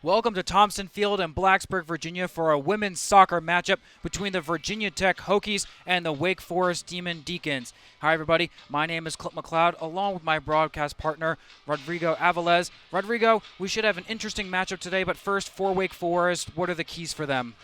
Welcome to Thompson Field in Blacksburg, Virginia for a women's soccer matchup between the Virginia Tech Hokies and the Wake Forest Demon Deacons. Hi everybody, my name is Clint McLeod along with my broadcast partner Rodrigo Aviles. Rodrigo, we should have an interesting matchup today, but first for Wake Forest, what are the keys for them?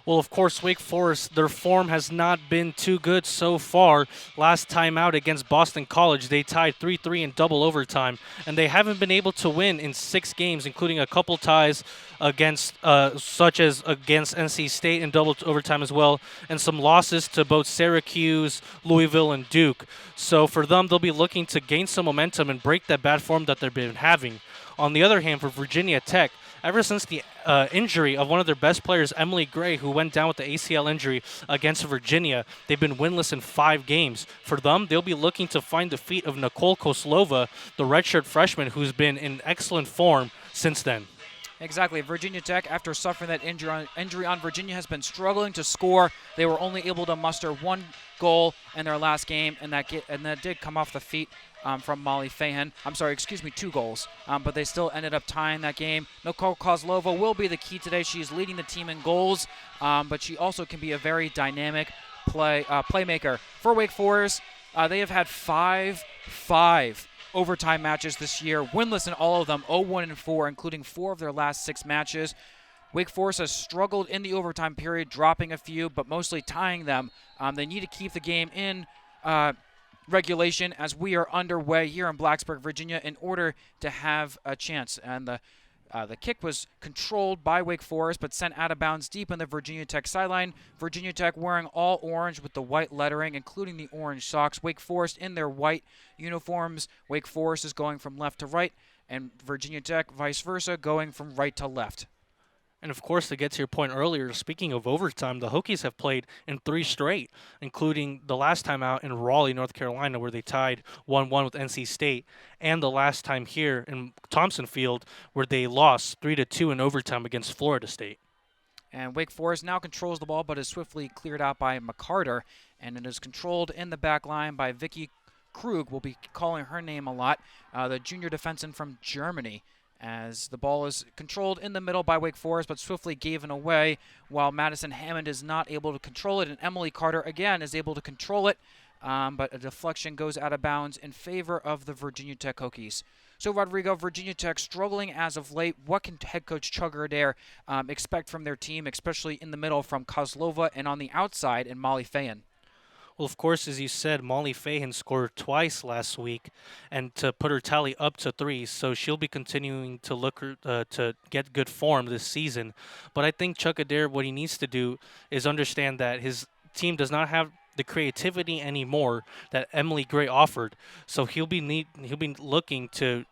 Well, of course, Wake Forest, their form has not been too good so far. Last time out against Boston College, they tied 3-3 in double overtime, and they haven't been able to win in 6 games, including a couple ties against, such as against NC State in double overtime as well, and some losses to both Syracuse, Louisville, and Duke. So for them, they'll be looking to gain some momentum and break that bad form that they've been having. On the other hand, for Virginia Tech, ever since the injury of one of their best players, Emily Gray, who went down with the ACL injury against Virginia, they've been winless in 5 games. For them, they'll be looking to find the feet of Nicole Koslova, the redshirt freshman, who's been in excellent form since then. Exactly. Virginia Tech, after suffering that injury on Virginia, has been struggling to score. They were only able to muster 1 goal in their last game, and that did come off the feet from Molly Fahan. 2 goals. But they still ended up tying that game. Nicole Kozlova will be the key today. She's leading the team in goals, but she also can be a very dynamic playmaker. For Wake Forest, they have had five overtime matches this year, winless in all of them, 0-1-4, including 4 of their last 6 matches. Wake Forest has struggled in the overtime period, dropping a few, but mostly tying them. They need to keep the game in regulation as we are underway here in Blacksburg, Virginia, in order to have a chance. And the kick was controlled by Wake Forest, but sent out of bounds deep in the Virginia Tech sideline. Virginia Tech wearing all orange with the white lettering, including the orange socks. Wake Forest in their white uniforms. Wake Forest is going from left to right, and Virginia Tech, vice versa, going from right to left. And of course, to get to your point earlier, speaking of overtime, the Hokies have played in 3 straight, including the last time out in Raleigh, North Carolina, where they tied 1-1 with NC State, and the last time here in Thompson Field, where they lost 3-2 in overtime against Florida State. And Wake Forest now controls the ball, but is swiftly cleared out by McCarter, and it is controlled in the back line by Vicky Krug. We'll be calling her name a lot, the junior defenseman from Germany, as the ball is controlled in the middle by Wake Forest, but swiftly given away, while Madison Hammond is not able to control it, and Emily Carter, again, is able to control it, but a deflection goes out of bounds in favor of the Virginia Tech Hokies. So, Rodrigo, Virginia Tech struggling as of late. What can head coach Chugger Adair expect from their team, especially in the middle from Kozlova, and on the outside in Molly Fahan? Well, of course, as you said, Molly Fahan scored twice last week, and to put her tally up to 3, so she'll be continuing to look to get good form this season. But I think Chuck Adair, what he needs to do is understand that his team does not have the creativity anymore that Emily Gray offered. So he'll be looking to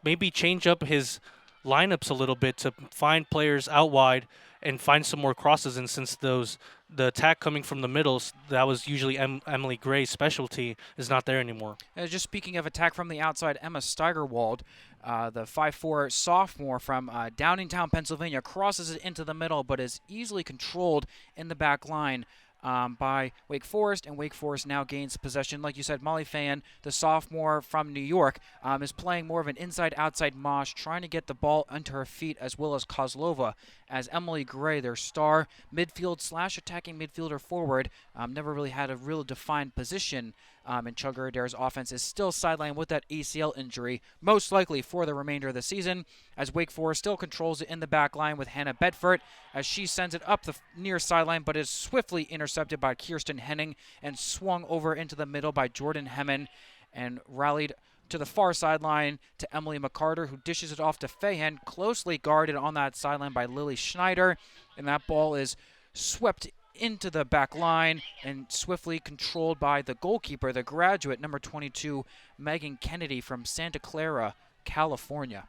maybe change up his lineups a little bit to find players out wide and find some more crosses. And since the attack coming from the middles, that was usually Emily Gray's specialty, is not there anymore. Just speaking of attack from the outside, Emma Steigerwald, the 5'4" sophomore from Downingtown, Pennsylvania, crosses it into the middle, but is easily controlled in the back line by Wake Forest, and Wake Forest now gains possession. Like you said, Molly Fahan, the sophomore from New York, is playing more of an inside-outside mosh, trying to get the ball under her feet, as well as Kozlova, as Emily Gray, their star midfield/attacking midfielder forward, never really had a real defined position in Chugger Adair's offense, is still sidelined with that ACL injury, most likely for the remainder of the season, as Wake Forest still controls it in the back line with Hannah Bedford, as she sends it up the near sideline, but is swiftly intercepted by Kirsten Henning and swung over into the middle by Jordan Hemmen, and rallied to the far sideline to Emily McCarter, who dishes it off to Fahan, closely guarded on that sideline by Lily Schneider, and that ball is swept into the back line and swiftly controlled by the goalkeeper, the graduate, number 22, Megan Kennedy from Santa Clara, California.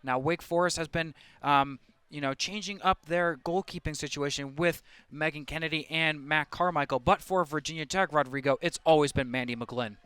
Now, Wake Forest has been changing up their goalkeeping situation with Megan Kennedy and Matt Carmichael, but for Virginia Tech, Rodrigo, it's always been Mandy McGlynn.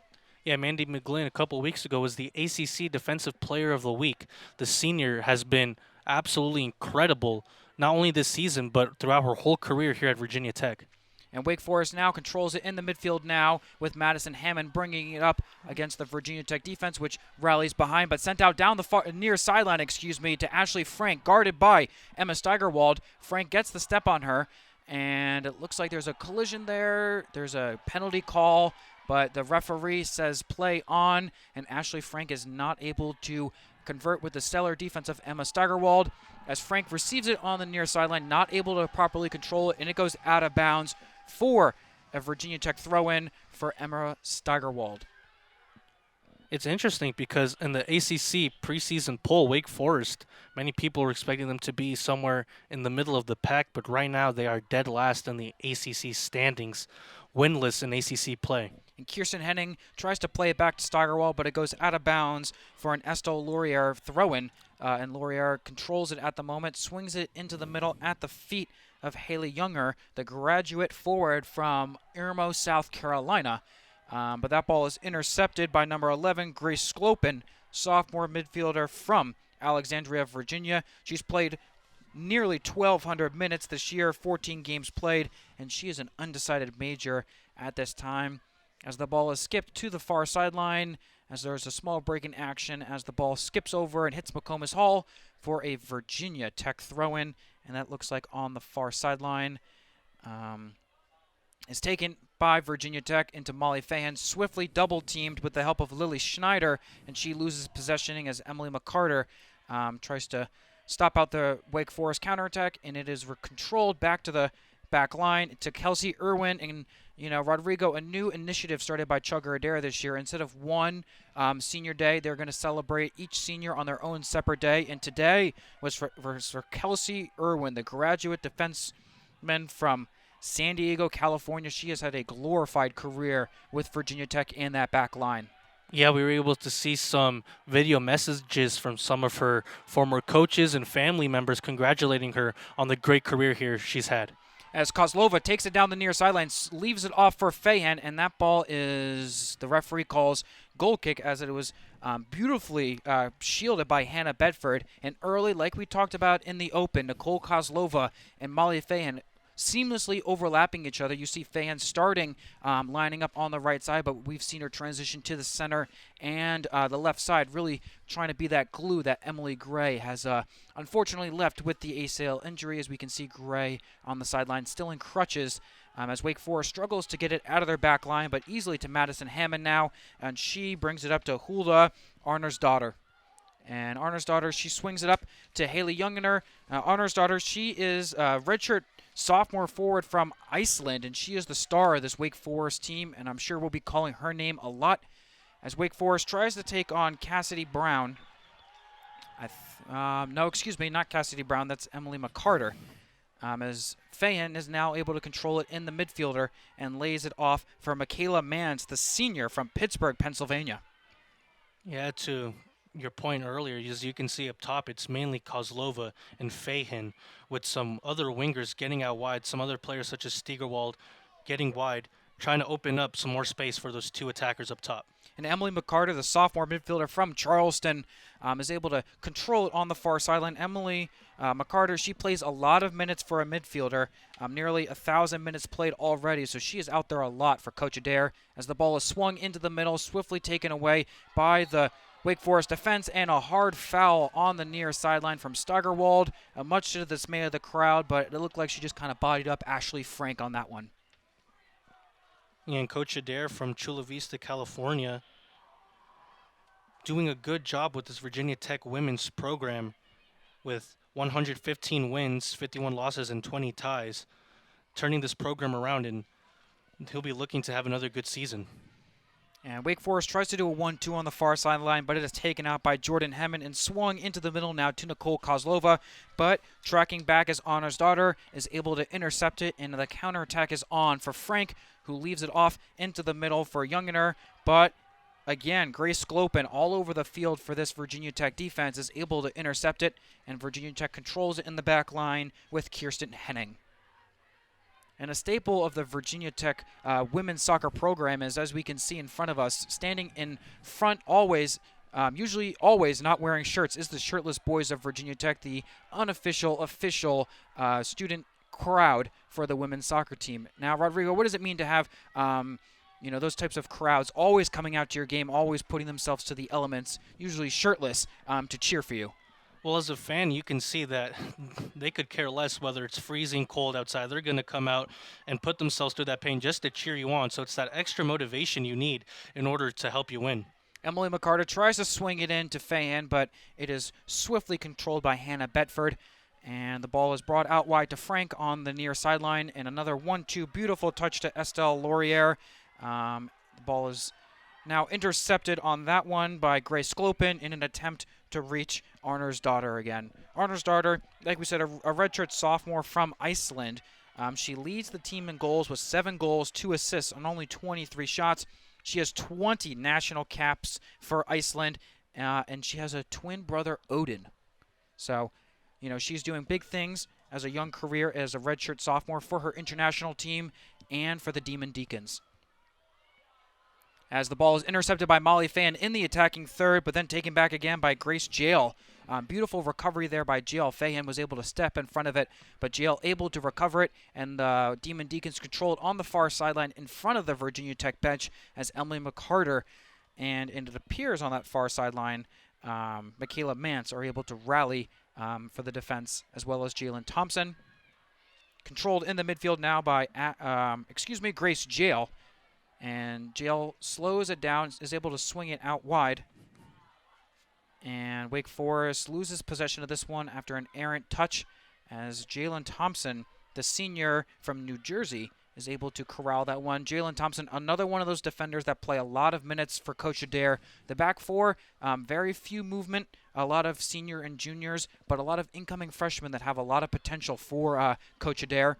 Yeah, Mandy McGlynn a couple of weeks ago was the ACC Defensive Player of the Week. The senior has been absolutely incredible, not only this season, but throughout her whole career here at Virginia Tech. And Wake Forest now controls it in the midfield now with Madison Hammond bringing it up against the Virginia Tech defense, which rallies behind, but sent out down the near sideline, to Ashley Frank, guarded by Emma Steigerwald. Frank gets the step on her, and it looks like there's a collision there. There's a penalty call, but the referee says play on, and Ashley Frank is not able to convert with the stellar defense of Emma Steigerwald as Frank receives it on the near sideline, not able to properly control it, and it goes out of bounds for a Virginia Tech throw-in for Emma Steigerwald. It's interesting because in the ACC preseason poll, Wake Forest, many people were expecting them to be somewhere in the middle of the pack, but right now they are dead last in the ACC standings, winless in ACC play. And Kirsten Henning tries to play it back to Steigerwald, but it goes out of bounds for an Estelle Laurier throw-in, and Laurier controls it at the moment, swings it into the middle at the feet of Haley Younger, the graduate forward from Irmo, South Carolina. But that ball is intercepted by number 11, Grace Sklopen, sophomore midfielder from Alexandria, Virginia. She's played nearly 1,200 minutes this year, 14 games played, and she is an undecided major at this time. As the ball is skipped to the far sideline, as there's a small break in action as the ball skips over and hits McComas Hall for a Virginia Tech throw-in, and that looks like on the far sideline. Is taken by Virginia Tech into Molly Fahan, swiftly double-teamed with the help of Lily Schneider, and she loses possession as Emily McCarter tries to stop out the Wake Forest counterattack, and it is controlled back to the back line to Kelsey Irwin and Rodrigo. A new initiative started by Chugger Adair this year. Instead of one senior day, they're going to celebrate each senior on their own separate day, and today was for Kelsey Irwin, the graduate defenseman from San Diego, California. She has had a glorified career with Virginia Tech in that back line. Yeah, we were able to see some video messages from some of her former coaches and family members congratulating her on the great career here she's had. As Kozlova takes it down the near sideline, leaves it off for Fahan, and that ball is, the referee calls goal kick, as it was beautifully shielded by Hannah Bedford. And early, like we talked about in the open, Nicole Kozlova and Molly Fahan seamlessly overlapping each other. You see Fahan starting lining up on the right side, but we've seen her transition to the center and the left side, really trying to be that glue that Emily Gray has unfortunately left with the ACL injury. As we can see Gray on the sideline still in crutches as Wake Forest struggles to get it out of their back line, but easily to Madison Hammond now, and she brings it up to Hulda Arnersdottir. And Arnersdottir, she swings it up to Haley Youngener. Arnersdottir, she is redshirt sophomore forward from Iceland, and she is the star of this Wake Forest team, and I'm sure we'll be calling her name a lot as Wake Forest tries to take on Cassidy Brown. No, excuse me, not Cassidy Brown, that's Emily McCarter. As Fahan is now able to control it in the midfielder and lays it off for Michaela Mans, the senior from Pittsburgh, Pennsylvania. Yeah, to your point earlier, as you can see up top, it's mainly Kozlova and Fahan, with some other wingers getting out wide, some other players such as Steigerwald getting wide, trying to open up some more space for those two attackers up top. And Emily McCarter, the sophomore midfielder from Charleston, is able to control it on the far sideline. Emily McCarter, she plays a lot of minutes for a midfielder, nearly 1,000 minutes played already, so she is out there a lot for Coach Adair as the ball is swung into the middle, swiftly taken away by the Wake Forest defense, and a hard foul on the near sideline from Steigerwald, much to the dismay of the crowd, but it looked like she just kind of bodied up Ashley Frank on that one. And Coach Adair from Chula Vista, California, doing a good job with this Virginia Tech women's program with 115 wins, 51 losses, and 20 ties, turning this program around, and he'll be looking to have another good season. And Wake Forest tries to do a 1-2 on the far sideline, but it is taken out by Jordan Hemmond and swung into the middle now to Nicole Kozlova. But tracking back as Arnersdottir is able to intercept it, and the counterattack is on for Frank, who leaves it off into the middle for Youngener. But again, Grace Sklopen all over the field for this Virginia Tech defense is able to intercept it, and Virginia Tech controls it in the back line with Kirsten Henning. And a staple of the Virginia Tech women's soccer program is, as we can see in front of us, standing in front always, usually always not wearing shirts, is the shirtless boys of Virginia Tech, the unofficial, official student crowd for the women's soccer team. Now, Rodrigo, what does it mean to have those types of crowds always coming out to your game, always putting themselves to the elements, usually shirtless, to cheer for you? Well, as a fan, you can see that they could care less whether it's freezing cold outside. They're going to come out and put themselves through that pain just to cheer you on. So it's that extra motivation you need in order to help you win. Emily McCarter tries to swing it in to Fayan, but it is swiftly controlled by Hannah Betford. And the ball is brought out wide to Frank on the near sideline. And another 1-2 beautiful touch to Estelle Laurier. The ball is now intercepted on that one by Grace Sklopen in an attempt to reach Arnarsdottir again. Arnarsdottir, like we said, a redshirt sophomore from Iceland. She leads the team in goals with 7 goals, 2 assists on only 23 shots. She has 20 national caps for Iceland, and she has a twin brother, Odin. So, she's doing big things as a young career as a redshirt sophomore for her international team and for the Demon Deacons. As the ball is intercepted by Molly Fan in the attacking third, but then taken back again by Grace Jail. Beautiful recovery there by Jail. Fahan was able to step in front of it, but Jail able to recover it, and the Demon Deacons controlled on the far sideline in front of the Virginia Tech bench as Emily McCarter, and it appears on that far sideline, Michaela Mance are able to rally for the defense, as well as Jalen Thompson. Controlled in the midfield now by, Grace Jail. And Jail slows it down, is able to swing it out wide. And Wake Forest loses possession of this one after an errant touch as Jalen Thompson, the senior from New Jersey, is able to corral that one. Jalen Thompson, another one of those defenders that play a lot of minutes for Coach Adair. The back four, very few movement, a lot of senior and juniors, but a lot of incoming freshmen that have a lot of potential for Coach Adair.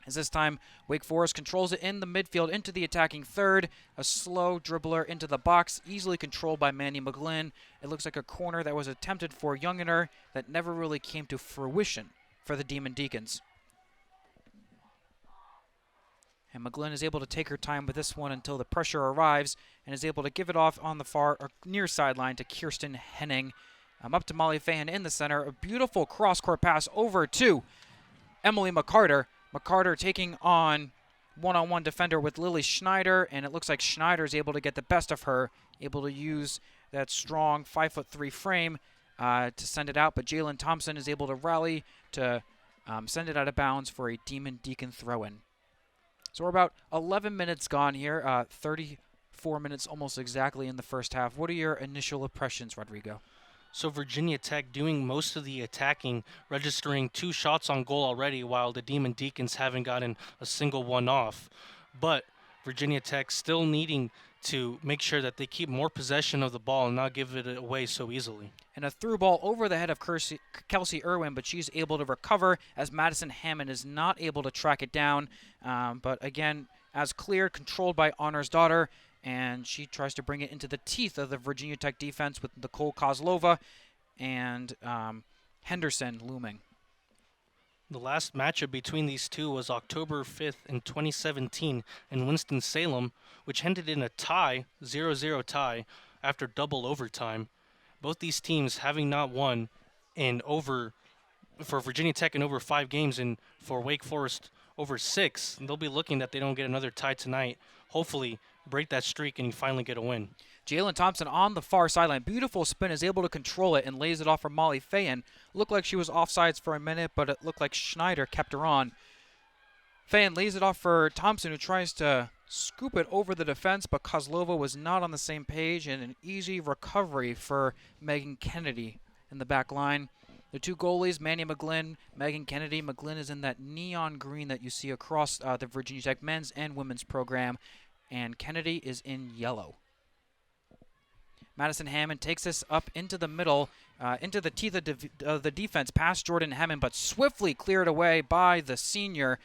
As this time, Wake Forest controls it in the midfield into the attacking third. A slow dribbler into the box, easily controlled by Mandy McGlynn. It looks like a corner that was attempted for Youngener that never really came to fruition for the Demon Deacons. And McGlynn is able to take her time with this one until the pressure arrives and is able to give it off on the far or near sideline to Kirsten Henning. Up to Molly Fahan in the center. A beautiful cross-court pass over to Emily McCarter. McCarter taking on one-on-one defender with Lily Schneider, and it looks like Schneider is able to get the best of her, able to use that strong 5'3" frame to send it out, but Jalen Thompson is able to rally to send it out of bounds for a Demon Deacon throw-in. So we're about 11 minutes gone here, 34 minutes almost exactly in the first half. What are your initial impressions, Rodrigo? So Virginia Tech doing most of the attacking, registering 2 shots on goal already, while the Demon Deacons haven't gotten a single one off. But Virginia Tech still needing to make sure that they keep more possession of the ball and not give it away so easily. And a through ball over the head of Kelsey Irwin, but she's able to recover as Madison Hammond is not able to track it down. But again, as cleared, controlled by Arnarsdottir, and she tries to bring it into the teeth of the Virginia Tech defense with Nicole Kozlova and Henderson looming. The last matchup between these two was October 5th in 2017 in Winston-Salem, which ended in a tie, 0-0 tie, after double overtime. Both these teams having not won for Virginia Tech in over 5 games and for Wake Forest over 6. And they'll be looking that they don't get another tie tonight. Hopefully break that streak and you finally get a win. Jalen Thompson on the far sideline. Beautiful spin, is able to control it and lays it off for Molly Fayan. Looked like she was offsides for a minute, but it looked like Schneider kept her on. Fayan lays it off for Thompson, who tries to scoop it over the defense, but Kozlova was not on the same page, and an easy recovery for Megan Kennedy in the back line. The 2 goalies, Manny McGlynn, Megan Kennedy. McGlynn is in that neon green that you see across the Virginia Tech men's and women's program, and Kennedy is in yellow. Madison Hammond takes this up into the middle, into the teeth of the defense, past Jordan Hammond, but swiftly cleared away by the senior,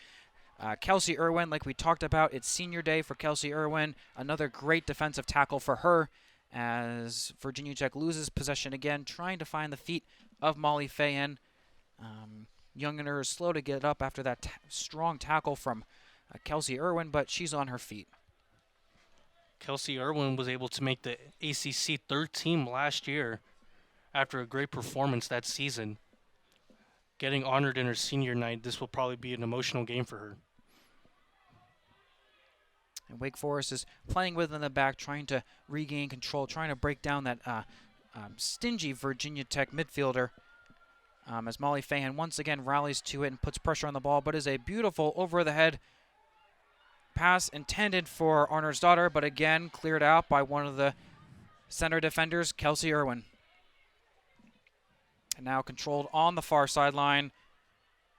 Kelsey Irwin. Like we talked about, it's senior day for Kelsey Irwin. Another great defensive tackle for her as Virginia Tech loses possession again, trying to find the feet of Molly Fayan. Youngener is slow to get up after that strong tackle from Kelsey Irwin, but she's on her feet. Kelsey Irwin was able to make the ACC 3rd team last year after a great performance that season. getting honored in her senior night. This will probably be an emotional game for her. And Wake Forest is playing within the back, trying to regain control, trying to break down that stingy Virginia Tech midfielder. As Molly Fahan once again rallies to it and puts pressure on the ball, but is a beautiful over-the-head pass intended for Arnersdottir, but again cleared out by one of the center defenders, Kelsey Irwin. And now controlled on the far sideline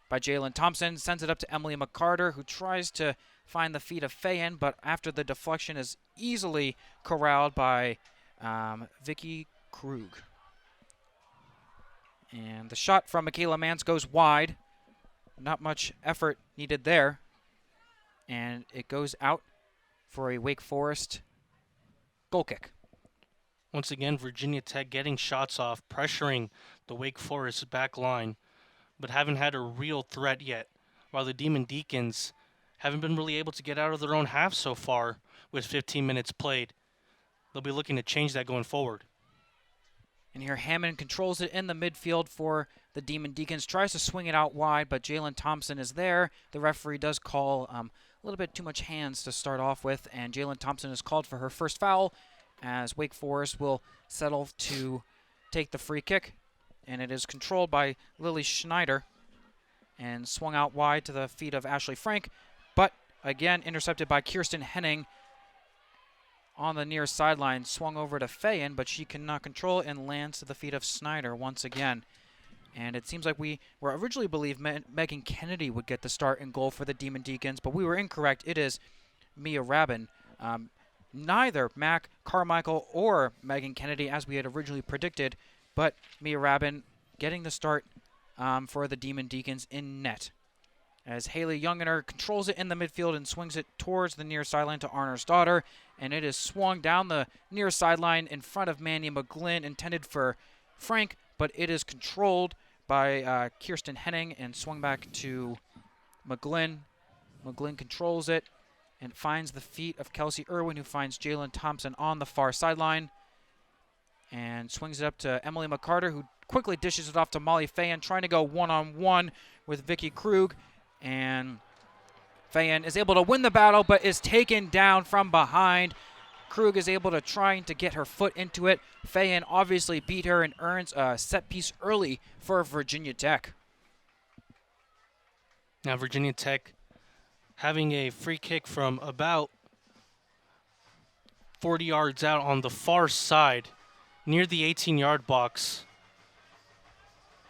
by Jalen Thompson, sends it up to Emily McCarter, who tries to find the feet of Fahan, but after the deflection is easily corralled by Vicky Krug. And the shot from Michaela Mance goes wide. Not much effort needed there. And it goes out for a Wake Forest goal kick. Once again, Virginia Tech getting shots off, pressuring the Wake Forest back line, but haven't had a real threat yet, while the Demon Deacons haven't been really able to get out of their own half so far with 15 minutes played. They'll be looking to change that going forward. And here Hammond controls it in the midfield for the Demon Deacons, tries to swing it out wide, but Jalen Thompson is there. The referee does call a little bit too much hands to start off with, and Jalen Thompson is called for her first foul, as Wake Forest will settle to take the free kick. And it is controlled by Lily Schneider and swung out wide to the feet of Ashley Frank, but again intercepted by Kirsten Henning on the near sideline. Swung over to Fayan, but she cannot control it and lands to the feet of Snyder once again. And it seems like we were originally believed Megan Kennedy would get the start and goal for the Demon Deacons, but we were incorrect. It is Mia Rabin. Neither Mac Carmichael or Megan Kennedy, as we had originally predicted, but Mia Rabin getting the start for the Demon Deacons in net. As Haley Youngener controls it in the midfield and swings it towards the near sideline to Arnersdottir, and it is swung down the near sideline in front of Manny McGlynn, intended for Frank, but it is controlled by Kirsten Henning and swung back to McGlynn. McGlynn controls it and finds the feet of Kelsey Irwin, who finds Jalen Thompson on the far sideline and swings it up to Emily McCarter, who quickly dishes it off to Molly Fayan, trying to go one-on-one with Vicky Krug. And Fayan is able to win the battle, but is taken down from behind. Krug is able to trying to get her foot into it. Fayan obviously beat her and earns a set piece early for Virginia Tech. Now Virginia Tech having a free kick from about 40 yards out on the far side near the 18-yard box.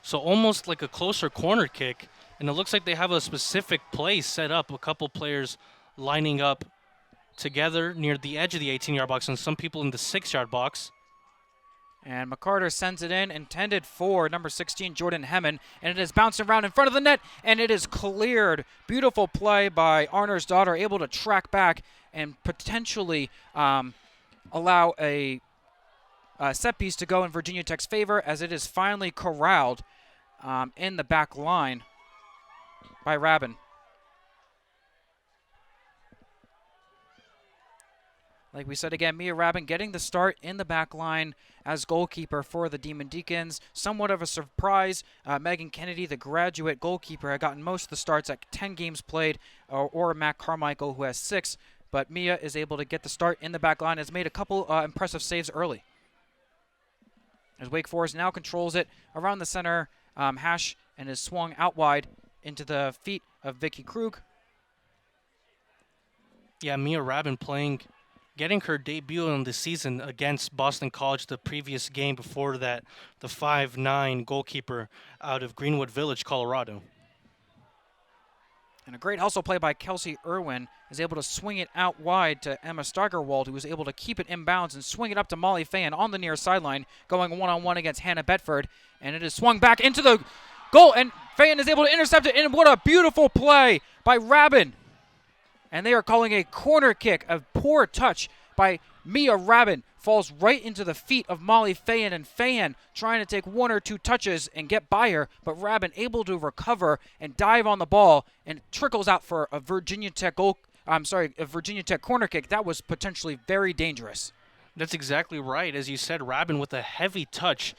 So almost like a closer corner kick. And it looks like they have a specific play set up, a couple players lining up together near the edge of the 18-yard box and some people in the 6-yard box. And McCarter sends it in, intended for number 16, Jordan Hemmen, and it is bouncing around in front of the net, and it is cleared. Beautiful play by Arnersdottir, able to track back and potentially allow a set piece to go in Virginia Tech's favor, as it is finally corralled in the back line by Rabin. Like we said again, Mia Rabin getting the start in the back line as goalkeeper for the Demon Deacons. Somewhat of a surprise. Megan Kennedy, the graduate goalkeeper, had gotten most of the starts at 10 games played, or Mac Carmichael, who has 6. But Mia is able to get the start in the back line, has made a couple impressive saves early. As Wake Forest now controls it around the center hash and is swung out wide into the feet of Vicky Krug. Yeah, Mia Rabin getting her debut in the season against Boston College the previous game before that, the 5'9" goalkeeper out of Greenwood Village, Colorado. And a great hustle play by Kelsey Irwin, is able to swing it out wide to Emma Steigerwald, who was able to keep it inbounds and swing it up to Molly Fayan on the near sideline, going one-on-one against Hannah Bedford. And it is swung back into the goal, and Fayan is able to intercept it, and what a beautiful play by Rabin. And they are calling a corner kick. A poor touch by Mia Rabin falls right into the feet of Molly Fayan, and Fayan trying to take one or two touches and get by her, but Rabin able to recover and dive on the ball, and it trickles out for a Virginia Tech a Virginia Tech corner kick. That was potentially very dangerous. That's exactly right. As you said, Rabin with a heavy touch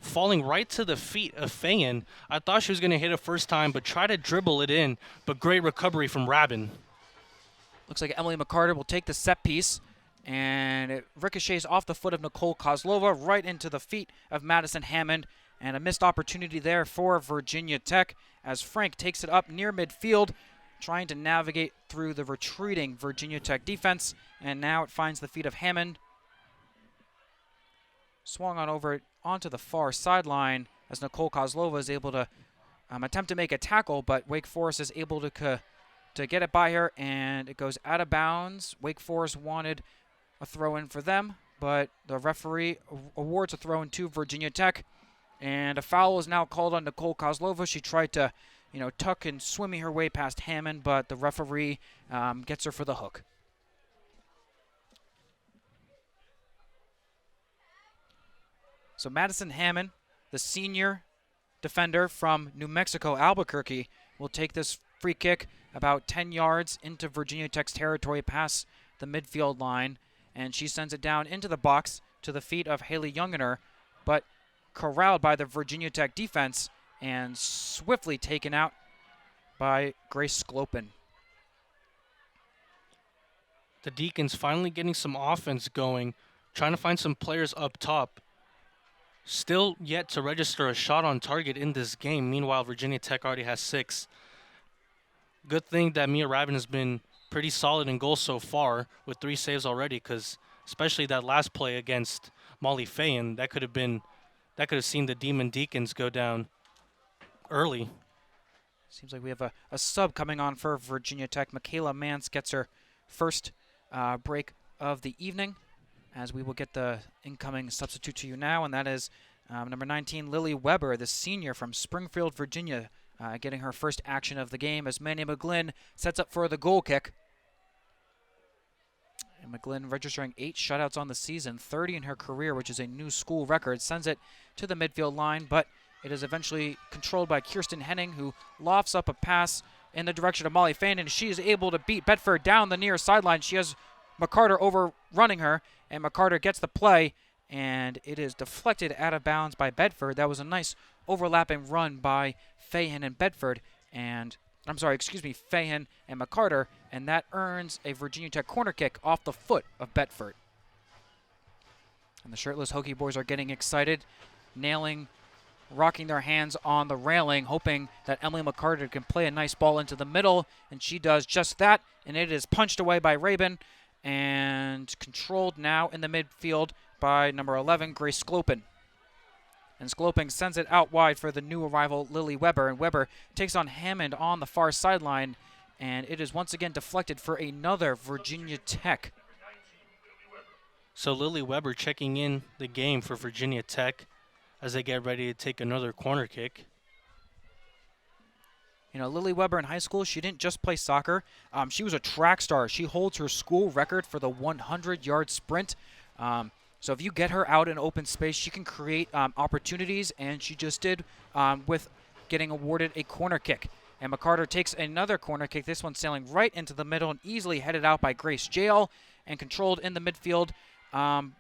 falling right to the feet of Fayen. I thought she was going to hit it first time, but try to dribble it in. But great recovery from Rabin. Looks like Emily McCarter will take the set piece, and it ricochets off the foot of Nicole Kozlova right into the feet of Madison Hammond, and a missed opportunity there for Virginia Tech as Frank takes it up near midfield, trying to navigate through the retreating Virginia Tech defense, and now it finds the feet of Hammond. Swung on over onto the far sideline as Nicole Kozlova is able to attempt to make a tackle, but Wake Forest is able to get it by her, and it goes out of bounds. Wake Forest wanted a throw-in for them, but the referee awards a throw-in to Virginia Tech, and a foul is now called on Nicole Kozlova. She tried to, tuck and swimmy her way past Hammond, but the referee gets her for the hook. So Madison Hammond, the senior defender from New Mexico, Albuquerque, will take this free kick about 10 yards into Virginia Tech's territory past the midfield line, and she sends it down into the box to the feet of Haley Youngener, but corralled by the Virginia Tech defense and swiftly taken out by Grace Sclopin. The Deacons finally getting some offense going, trying to find some players up top. Still yet to register a shot on target in this game. Meanwhile, Virginia Tech already has 6. Good thing that Mia Rabin has been pretty solid in goal so far with 3 saves already, because especially that last play against Molly Fayen, that could have seen the Demon Deacons go down early. Seems like we have a sub coming on for Virginia Tech. Michaela Mance gets her first break of the evening, as we will get the incoming substitute to you now, and that is number 19, Lily Weber, the senior from Springfield, Virginia, getting her first action of the game as Manny McGlynn sets up for the goal kick. And McGlynn registering 8 shutouts on the season, 30 in her career, which is a new school record, sends it to the midfield line, but it is eventually controlled by Kirsten Henning, who lofts up a pass in the direction of Molly Fayen, and she is able to beat Bedford down the near sideline. She has McCarter overrunning her, and McCarter gets the play, and it is deflected out of bounds by Bedford. That was a nice overlapping run by Fayen and Bedford, and Fayen and McCarter, and that earns a Virginia Tech corner kick off the foot of Bedford. And the shirtless Hokie boys are getting excited, rocking their hands on the railing, hoping that Emily McCarter can play a nice ball into the middle, and she does just that, and it is punched away by Rabin and controlled now in the midfield by number 11, Grace Sclopin. And Sclopin sends it out wide for the new arrival, Lily Weber, and Weber takes on Hammond on the far sideline, and it is once again deflected for another Virginia Tech. So Lily Weber checking in the game for Virginia Tech as they get ready to take another corner kick. Lily Weber in high school, she didn't just play soccer. She was a track star. She holds her school record for the 100-yard sprint. So if you get her out in open space, she can create opportunities, and she just did with getting awarded a corner kick. And McCarter takes another corner kick, this one sailing right into the middle and easily headed out by Grace Jail and controlled in the midfield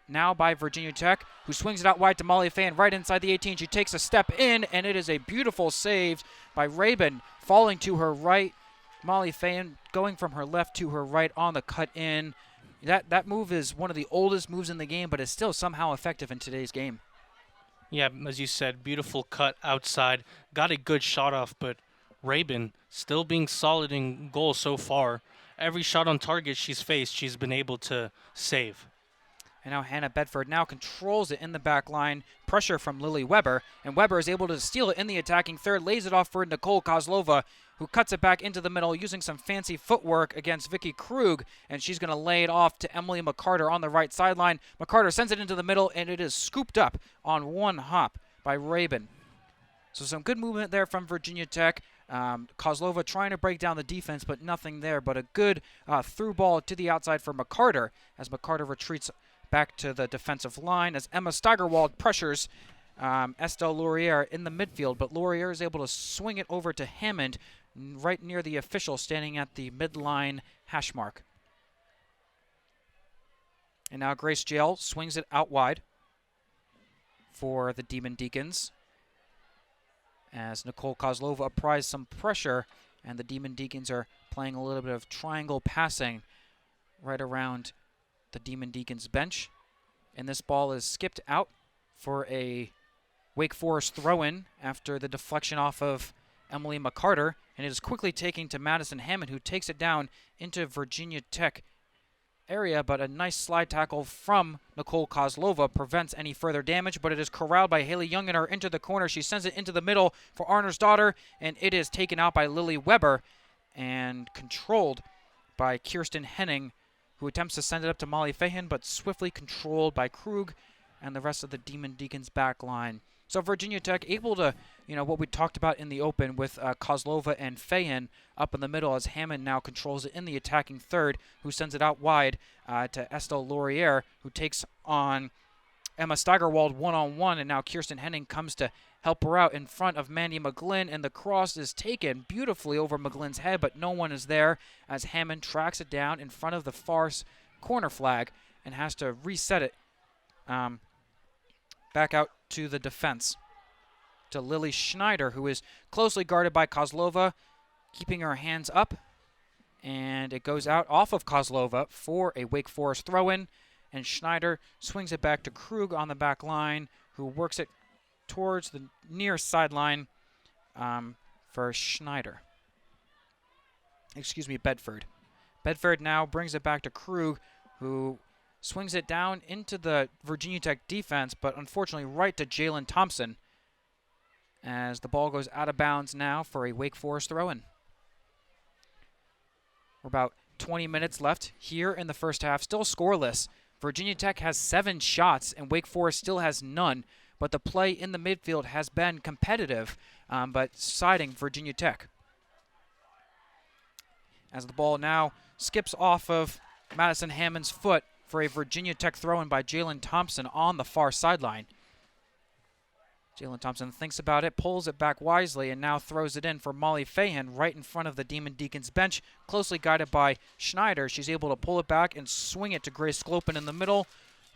now by Virginia Tech, who swings it out wide to Molly Fayen right inside the 18. She takes a step in, and it is a beautiful save by Rabin, falling to her right. Molly Fayen going from her left to her right on the cut in. That move is one of the oldest moves in the game, but is still somehow effective in today's game. Yeah, as you said, beautiful cut outside. Got a good shot off, but Rabin still being solid in goal so far. Every shot on target she's faced, she's been able to save. And now Hannah Bedford now controls it in the back line. Pressure from Lily Weber. And Weber is able to steal it in the attacking third. Lays it off for Nicole Kozlova, who cuts it back into the middle using some fancy footwork against Vicky Krug. And she's going to lay it off to Emily McCarter on the right sideline. McCarter sends it into the middle, and it is scooped up on one hop by Rabin. So some good movement there from Virginia Tech. Kozlova trying to break down the defense, but nothing there. But a good through ball to the outside for McCarter as McCarter retreats back to the defensive line as Emma Steigerwald pressures Estelle Laurier in the midfield, but Laurier is able to swing it over to Hammond right near the official standing at the midline hash mark. And now Grace Jail swings it out wide for the Demon Deacons, as Nicole Kozlova applies some pressure, and the Demon Deacons are playing a little bit of triangle passing right around the Demon Deacons bench. And this ball is skipped out for a Wake Forest throw-in after the deflection off of Emily McCarter, and it is quickly taken to Madison Hammond, who takes it down into Virginia Tech area, but a nice slide tackle from Nicole Kozlova prevents any further damage, but it is corralled by Haley Youngener into the corner. She sends it into the middle for Arner's daughter, and it is taken out by Lily Weber and controlled by Kirsten Henning, who attempts to send it up to Molly Fahan, but swiftly controlled by Krug and the rest of the Demon Deacons back line. So Virginia Tech able to, what we talked about in the open with Kozlova and Fahan up in the middle, as Hammond now controls it in the attacking third, who sends it out wide to Estelle Laurier, who takes on Emma Steigerwald one-on-one, and now Kirsten Henning comes to help her out in front of Mandy McGlynn, and the cross is taken beautifully over McGlynn's head, but no one is there as Hammond tracks it down in front of the far corner flag and has to reset it back out to the defense, to Lily Schneider, who is closely guarded by Kozlova, keeping her hands up. And it goes out off of Kozlova for a Wake Forest throw-in. And Schneider swings it back to Krug on the back line, who works it towards the near sideline for Schneider. Bedford. Bedford now brings it back to Krug, who swings it down into the Virginia Tech defense, but unfortunately right to Jalen Thompson, as the ball goes out of bounds now for a Wake Forest throw-in. We're about 20 minutes left here in the first half, still scoreless. Virginia Tech has 7 shots and Wake Forest still has none, but the play in the midfield has been competitive, but siding Virginia Tech. As the ball now skips off of Madison Hammond's foot for a Virginia Tech throw-in by Jalen Thompson on the far sideline. Jalen Thompson thinks about it, pulls it back wisely, and now throws it in for Molly Fahan right in front of the Demon Deacons bench, closely guided by Schneider. She's able to pull it back and swing it to Grace Sklopen in the middle,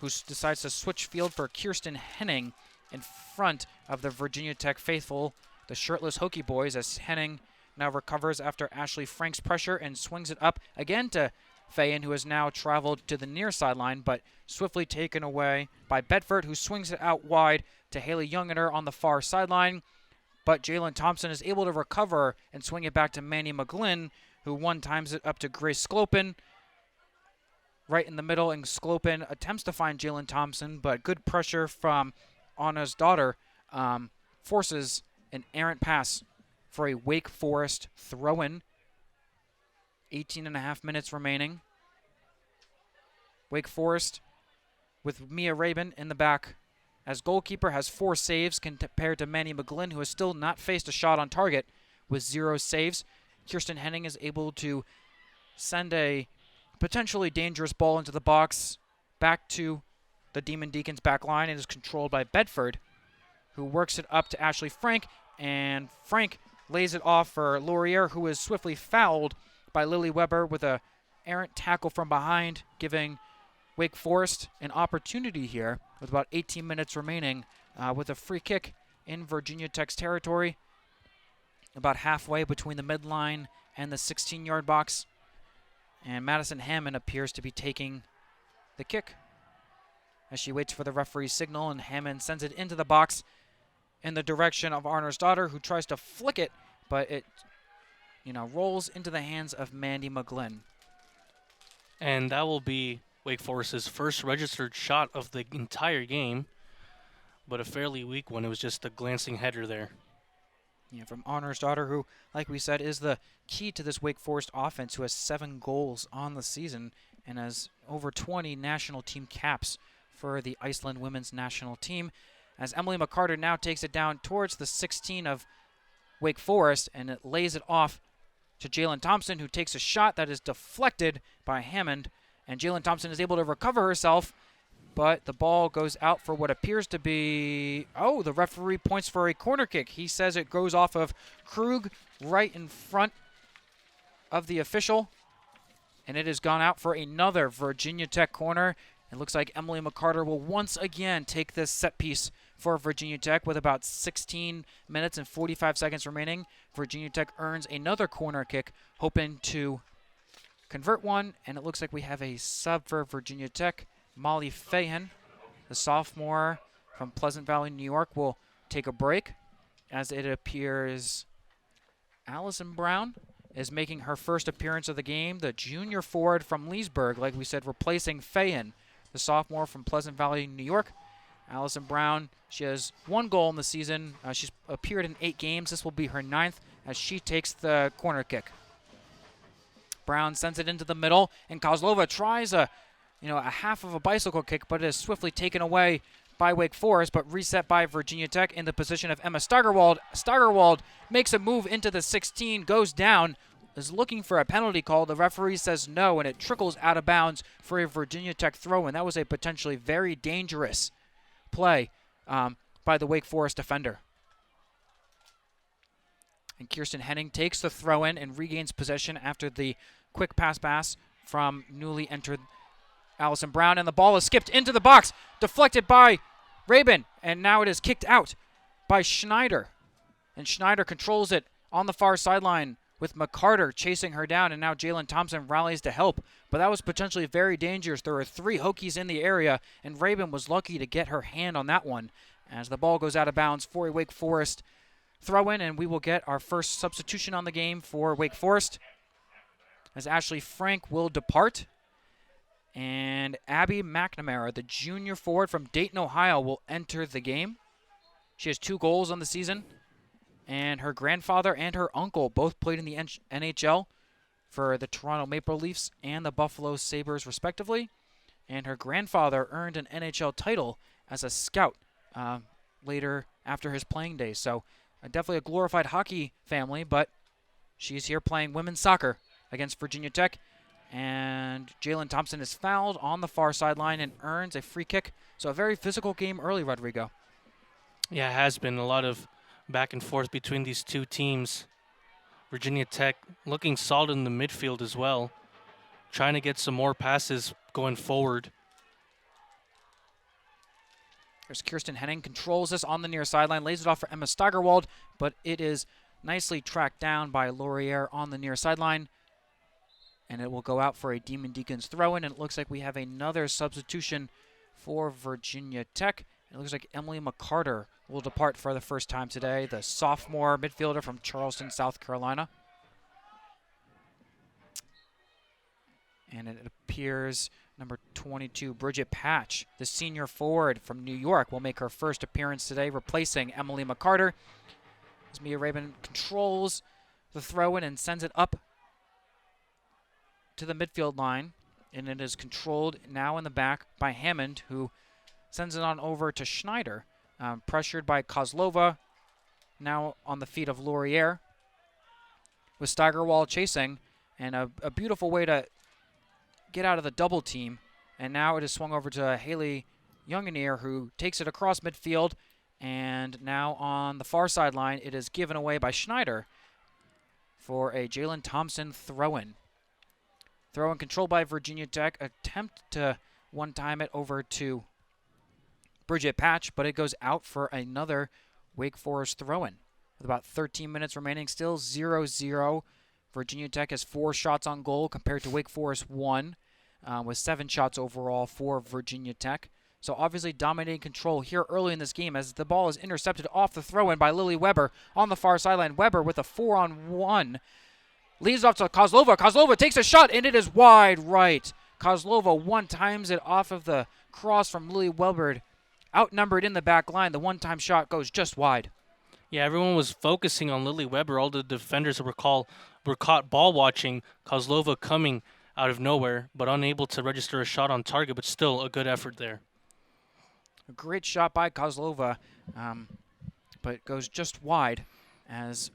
who decides to switch field for Kirsten Henning in front of the Virginia Tech faithful, the shirtless Hokie boys, as Henning now recovers after Ashley Frank's pressure and swings it up again to Fahan, who has now traveled to the near sideline, but swiftly taken away by Bedford, who swings it out wide to Haley Youngener on the far sideline. But Jalen Thompson is able to recover and swing it back to Manny McGlynn, who one-times it up to Grace Sklopen right in the middle, and Sklopen attempts to find Jalen Thompson, but good pressure from Anna's daughter forces an errant pass for a Wake Forest throw-in. 18.5 minutes remaining. Wake Forest with Mia Rabin in the back as goalkeeper has 4 saves compared to Manny McGlynn, who has still not faced a shot on target with 0 saves. Kirsten Henning is able to send a potentially dangerous ball into the box back to the Demon Deacons back line. It is controlled by Bedford, who works it up to Ashley Frank, and Frank lays it off for Laurier, who is swiftly fouled by Lily Weber with a errant tackle from behind, giving Wake Forest an opportunity here with about 18 minutes remaining with a free kick in Virginia Tech's territory, about halfway between the midline and the 16-yard box. And Madison Hammond appears to be taking the kick as she waits for the referee's signal, and Hammond sends it into the box in the direction of Arner's daughter, who tries to flick it, but it rolls into the hands of Mandy McGlynn. And that will be Wake Forest's first registered shot of the entire game, but a fairly weak one. It was just a glancing header there. Yeah, from Arner's daughter, who, like we said, is the key to this Wake Forest offense, who has 7 goals on the season and has over 20 national team caps for the Iceland women's national team. As Emily McCarter now takes it down towards the 16 of Wake Forest, and it lays it off to Jalen Thompson, who takes a shot that is deflected by Hammond, and Jalen Thompson is able to recover herself, but the ball goes out for what appears to be, the referee points for a corner kick. He says it goes off of Krug right in front of the official, and it has gone out for another Virginia Tech corner. It looks like Emily McCarter will once again take this set piece for Virginia Tech with about 16 minutes and 45 seconds remaining. Virginia Tech earns another corner kick, hoping to convert one, and it looks like we have a sub for Virginia Tech. Molly Fahan, the sophomore from Pleasant Valley, New York, will take a break. As it appears, Allison Brown is making her first appearance of the game. The junior forward from Leesburg, like we said, replacing Fahan, the sophomore from Pleasant Valley, New York. Allison Brown, she has 1 goal in the season. She's appeared in 8 games. This will be her 9th as she takes the corner kick. Brown sends it into the middle, and Kozlova tries a half of a bicycle kick, but it is swiftly taken away by Wake Forest, but reset by Virginia Tech in the position of Emma Steigerwald. Steigerwald makes a move into the 16, goes down, is looking for a penalty call. The referee says no, and it trickles out of bounds for a Virginia Tech throw-in. That was a potentially very dangerous play by the Wake Forest defender. And Kirsten Henning takes the throw-in and regains possession after the quick pass from newly entered Allison Brown, and the ball is skipped into the box, deflected by Rabin, and now it is kicked out by Schneider. And Schneider controls it on the far sideline with McCarter chasing her down, and now Jalen Thompson rallies to help. But that was potentially very dangerous. There were 3 Hokies in the area, and Rabin was lucky to get her hand on that one as the ball goes out of bounds for a Wake Forest throw-in, and we will get our first substitution on the game for Wake Forest as Ashley Frank will depart. And Abby McNamara, the junior forward from Dayton, Ohio, will enter the game. She has 2 goals on the season, and her grandfather and her uncle both played in the NHL for the Toronto Maple Leafs and the Buffalo Sabres, respectively. And her grandfather earned an NHL title as a scout later after his playing days. So definitely a glorified hockey family, but she's here playing women's soccer against Virginia Tech. And Jalen Thompson is fouled on the far sideline and earns a free kick. So a very physical game early, Rodrigo. Yeah, it has been a lot of back and forth between these two teams. Virginia Tech looking solid in the midfield as well, trying to get some more passes going forward. There's Kirsten Henning, controls this on the near sideline, lays it off for Emma Steigerwald, but it is nicely tracked down by Laurier on the near sideline. And it will go out for a Demon Deacons throw-in, and it looks like we have another substitution for Virginia Tech. It looks like Emily McCarter will depart for the first time today, the sophomore midfielder from Charleston, South Carolina. And it appears number 22, Bridget Patch, the senior forward from New York, will make her first appearance today, replacing Emily McCarter. As Mia Rabin controls the throw-in and sends it up to the midfield line, and it is controlled now in the back by Hammond, who sends it on over to Schneider, pressured by Kozlova, now on the feet of Laurier, with Steigerwald chasing, and a beautiful way to get out of the double team. And now it is swung over to Haley Younganier, who takes it across midfield, and now on the far sideline it is given away by Schneider for a Jalen Thompson throw-in. Throw-in controlled by Virginia Tech, attempt to one-time it over to Bridget Patch, but it goes out for another Wake Forest throw-in. With about 13 minutes remaining, still 0-0. Virginia Tech has 4 shots on goal compared to Wake Forest 1, with 7 shots overall for Virginia Tech. So obviously dominating control here early in this game as the ball is intercepted off the throw-in by Lily Weber on the far sideline. Weber with a 4-on-1. Leads off to Kozlova. Kozlova takes a shot, and it is wide right. Kozlova one-times it off of the cross from Lily Weber. Outnumbered in the back line. The one-time shot goes just wide. Yeah, everyone was focusing on Lily Weber. All the defenders were caught ball watching. Kozlova coming out of nowhere, but unable to register a shot on target, but still a good effort there. A great shot by Kozlova, but it goes just wide as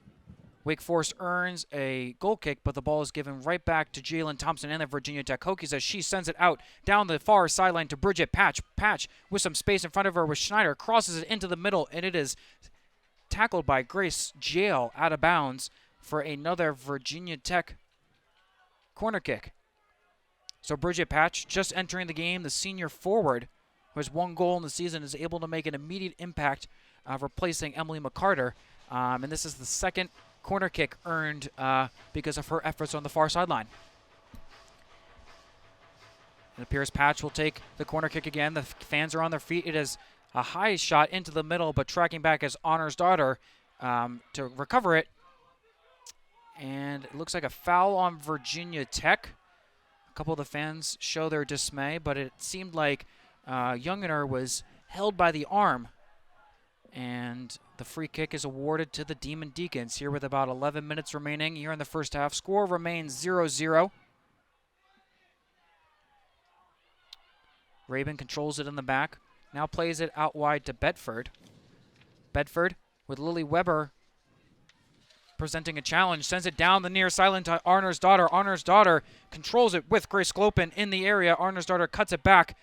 Wake Forest earns a goal kick, but the ball is given right back to Jalen Thompson and the Virginia Tech Hokies as she sends it out down the far sideline to Bridget Patch. Patch with some space in front of her with Schneider, crosses it into the middle, and it is tackled by Grace Jail out of bounds for another Virginia Tech corner kick. So Bridget Patch just entering the game, the senior forward who has 1 goal in the season, is able to make an immediate impact, replacing Emily McCarter. And this is the second corner kick earned because of her efforts on the far sideline. It appears Patch will take the corner kick again. The fans are on their feet. It is a high shot into the middle, but tracking back as Honor's daughter to recover it. And it looks like a foul on Virginia Tech. A couple of the fans show their dismay, but it seemed like Youngener was held by the arm. And the free kick is awarded to the Demon Deacons here with about 11 minutes remaining here in the first half. Score remains 0-0. Rabin controls it in the back. Now plays it out wide to Bedford. Bedford with Lily Weber presenting a challenge. Sends it down the near sideline to Arner's daughter. Arner's daughter controls it with Grace Sklopen in the area. Arner's daughter cuts it back.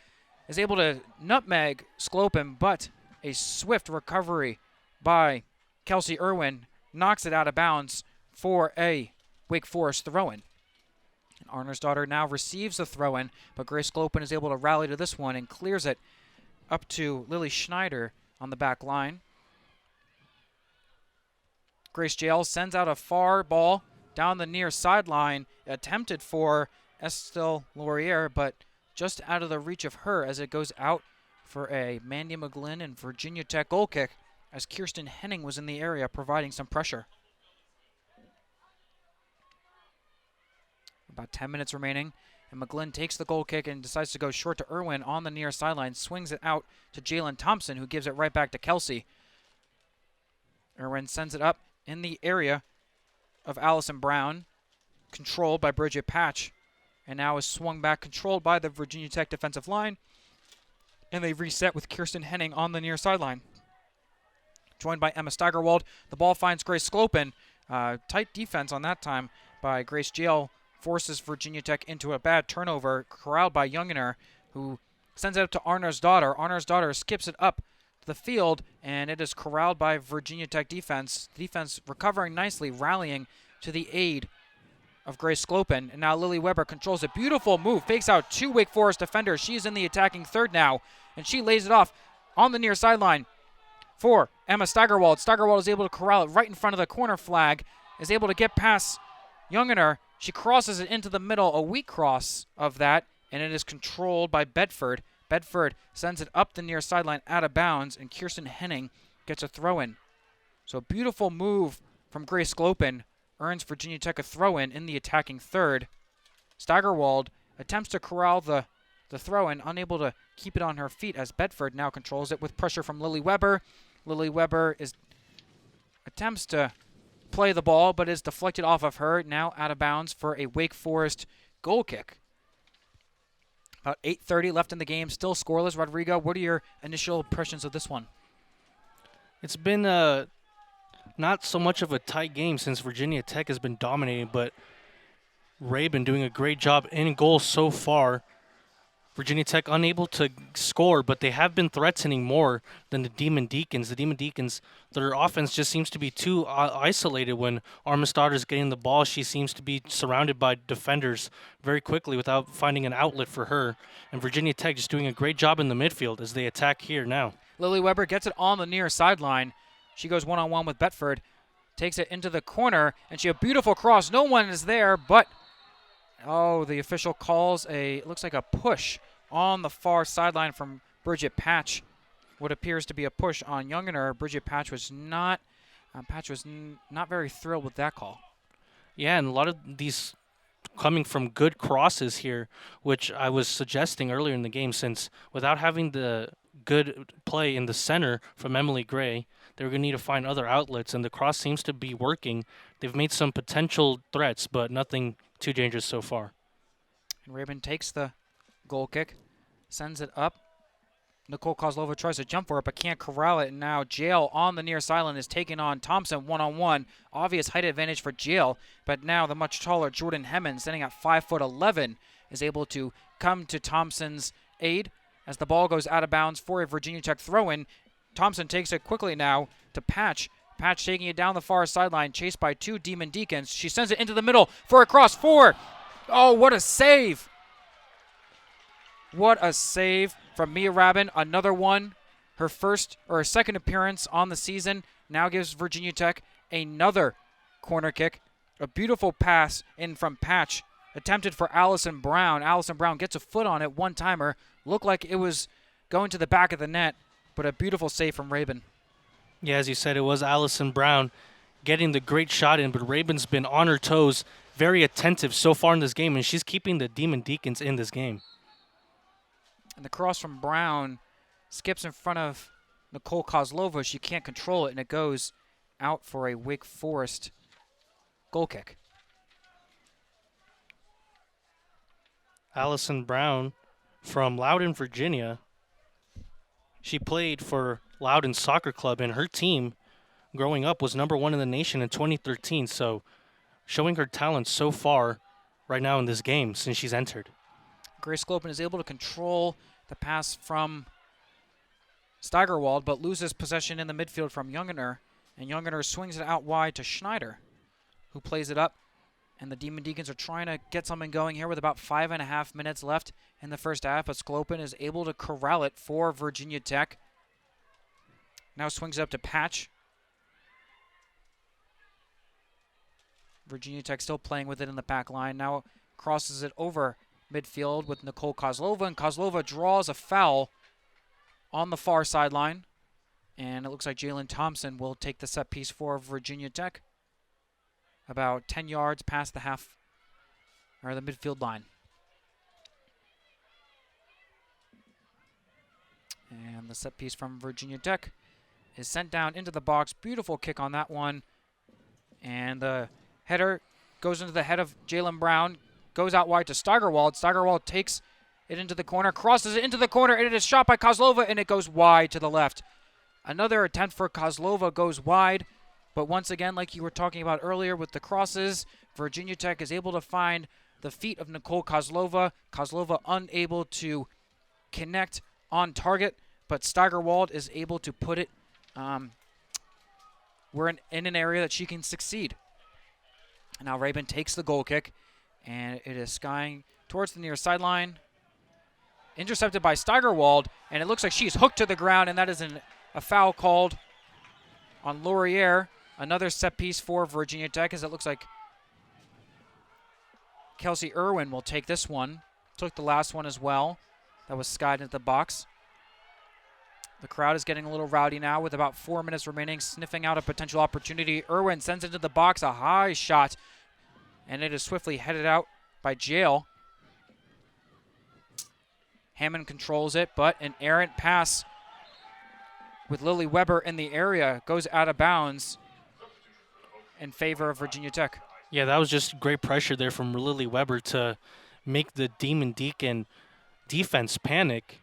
Is able to nutmeg Sklopen, but a swift recovery by Kelsey Irwin knocks it out of bounds for a Wake Forest throw-in. Arner's daughter now receives the throw-in, but Grace Sklopen is able to rally to this one and clears it up to Lily Schneider on the back line. Grace Jael sends out a far ball down the near sideline, attempted for Estelle Laurier, but just out of the reach of her as it goes out for a Mandy McGlynn and Virginia Tech goal kick as Kirsten Henning was in the area providing some pressure. About 10 minutes remaining, and McGlynn takes the goal kick and decides to go short to Irwin on the near sideline, swings it out to Jalen Thompson, who gives it right back to Kelsey. Irwin sends it up in the area of Allison Brown, controlled by Bridget Patch, and now is swung back, controlled by the Virginia Tech defensive line, and they reset with Kirsten Henning on the near sideline. Joined by Emma Steigerwald, the ball finds Grace Sklopen. Tight defense on that time by Grace Jael, forces Virginia Tech into a bad turnover, corralled by Youngener, who sends it up to Arner's daughter. Arner's daughter skips it up the field, and it is corralled by Virginia Tech defense. Defense recovering nicely, rallying to the aid of Grace Sklopen. And now Lily Weber controls it. Beautiful move, fakes out 2 Wake Forest defenders. She's in the attacking third now, and she lays it off on the near sideline for Emma Steigerwald. Steigerwald is able to corral it right in front of the corner flag, is able to get past Youngener. She crosses it into the middle, a weak cross of that, and it is controlled by Bedford. Bedford sends it up the near sideline out of bounds, and Kirsten Henning gets a throw-in. So a beautiful move from Grace Sklopen earns Virginia Tech a throw-in in the attacking third. Steigerwald attempts to corral the throw-in, unable to keep it on her feet as Bedford now controls it with pressure from Lily Weber. Lily Weber attempts to play the ball, but is deflected off of her, now out of bounds for a Wake Forest goal kick. About 8:30 left in the game, still scoreless. Rodrigo, what are your initial impressions of this one? It's been not so much of a tight game since Virginia Tech has been dominating, but Rabin doing a great job in goal so far. Virginia Tech unable to score, but they have been threatening more than the Demon Deacons. The Demon Deacons, their offense just seems to be too isolated when Armistad is getting the ball. She seems to be surrounded by defenders very quickly without finding an outlet for her. And Virginia Tech just doing a great job in the midfield as they attack here now. Lily Weber gets it on the near sideline. She goes one-on-one with Bedford, takes it into the corner, and she a beautiful cross. No one is there, but the official calls it looks like a push on the far sideline from Bridget Patch. What appears to be a push on Youngener. Bridget Patch was not very thrilled with that call. Yeah, and a lot of these coming from good crosses here, which I was suggesting earlier in the game, since without having the good play in the center from Emily Gray, they're going to need to find other outlets, and the cross seems to be working. They've made some potential threats, but nothing too dangerous so far. And Rabin takes the goal kick, sends it up. Nicole Kozlova tries to jump for it, but can't corral it. And now Jael on the near sideline is taking on Thompson one-on-one. Obvious height advantage for Jael, but now the much taller Jordan Hemmond, standing at 5'11", is able to come to Thompson's aid as the ball goes out of bounds for a Virginia Tech throw-in. Thompson takes it quickly now to Patch. Patch taking it down the far sideline, chased by 2 Demon Deacons. She sends it into the middle for a cross 4. Oh, what a save! What a save from Mia Rabin, another one. Her first or her second appearance on the season now gives Virginia Tech another corner kick. A beautiful pass in from Patch, attempted for Allison Brown. Allison Brown gets a foot on it, one-timer. Looked like it was going to the back of the net, but a beautiful save from Rabin. Yeah, as you said, it was Allison Brown getting the great shot in, but Rabin's been on her toes, very attentive so far in this game, and she's keeping the Demon Deacons in this game. And the cross from Brown skips in front of Nicole Kozlova. She can't control it, and it goes out for a Wake Forest goal kick. Allison Brown from Loudoun, Virginia. She played for Loudoun Soccer Club, and her team growing up was #1 in the nation in 2013. So showing her talent so far right now in this game since she's entered. Grace Clopen is able to control the pass from Steigerwald, but loses possession in the midfield from Jungener. And Jungener swings it out wide to Schneider, who plays it up. And the Demon Deacons are trying to get something going here with about 5.5 minutes left in the first half, but Sklopen is able to corral it for Virginia Tech. Now swings it up to Patch. Virginia Tech still playing with it in the back line. Now crosses it over midfield with Nicole Kozlova, and Kozlova draws a foul on the far sideline. And it looks like Jalen Thompson will take the set piece for Virginia Tech, about 10 yards past the half or the midfield line. And the set piece from Virginia Tech is sent down into the box. Beautiful kick on that one. And the header goes into the head of Jalen Brown, goes out wide to Steigerwald. Steigerwald takes it into the corner, crosses it into the corner, and it is shot by Kozlova, and it goes wide to the left. Another attempt for Kozlova goes wide, but once again, like you were talking about earlier with the crosses, Virginia Tech is able to find the feet of Nicole Kozlova. Kozlova unable to connect on target, but Steigerwald is able to put it we're in an area that she can succeed. Now Rabin takes the goal kick, and it is skying towards the near sideline. Intercepted by Steigerwald, and it looks like she's hooked to the ground, and that is a foul called on Laurier. Another set piece for Virginia Tech, as it looks like Kelsey Irwin will take this one. Took the last one as well. That was skied into the box. The crowd is getting a little rowdy now with about 4 minutes remaining, sniffing out a potential opportunity. Irwin sends into the box a high shot, and it is swiftly headed out by Jail. Hammond controls it, but an errant pass with Lily Weber in the area goes out of bounds in favor of Virginia Tech. Yeah, that was just great pressure there from Lily Weber to make the Demon Deacon defense panic.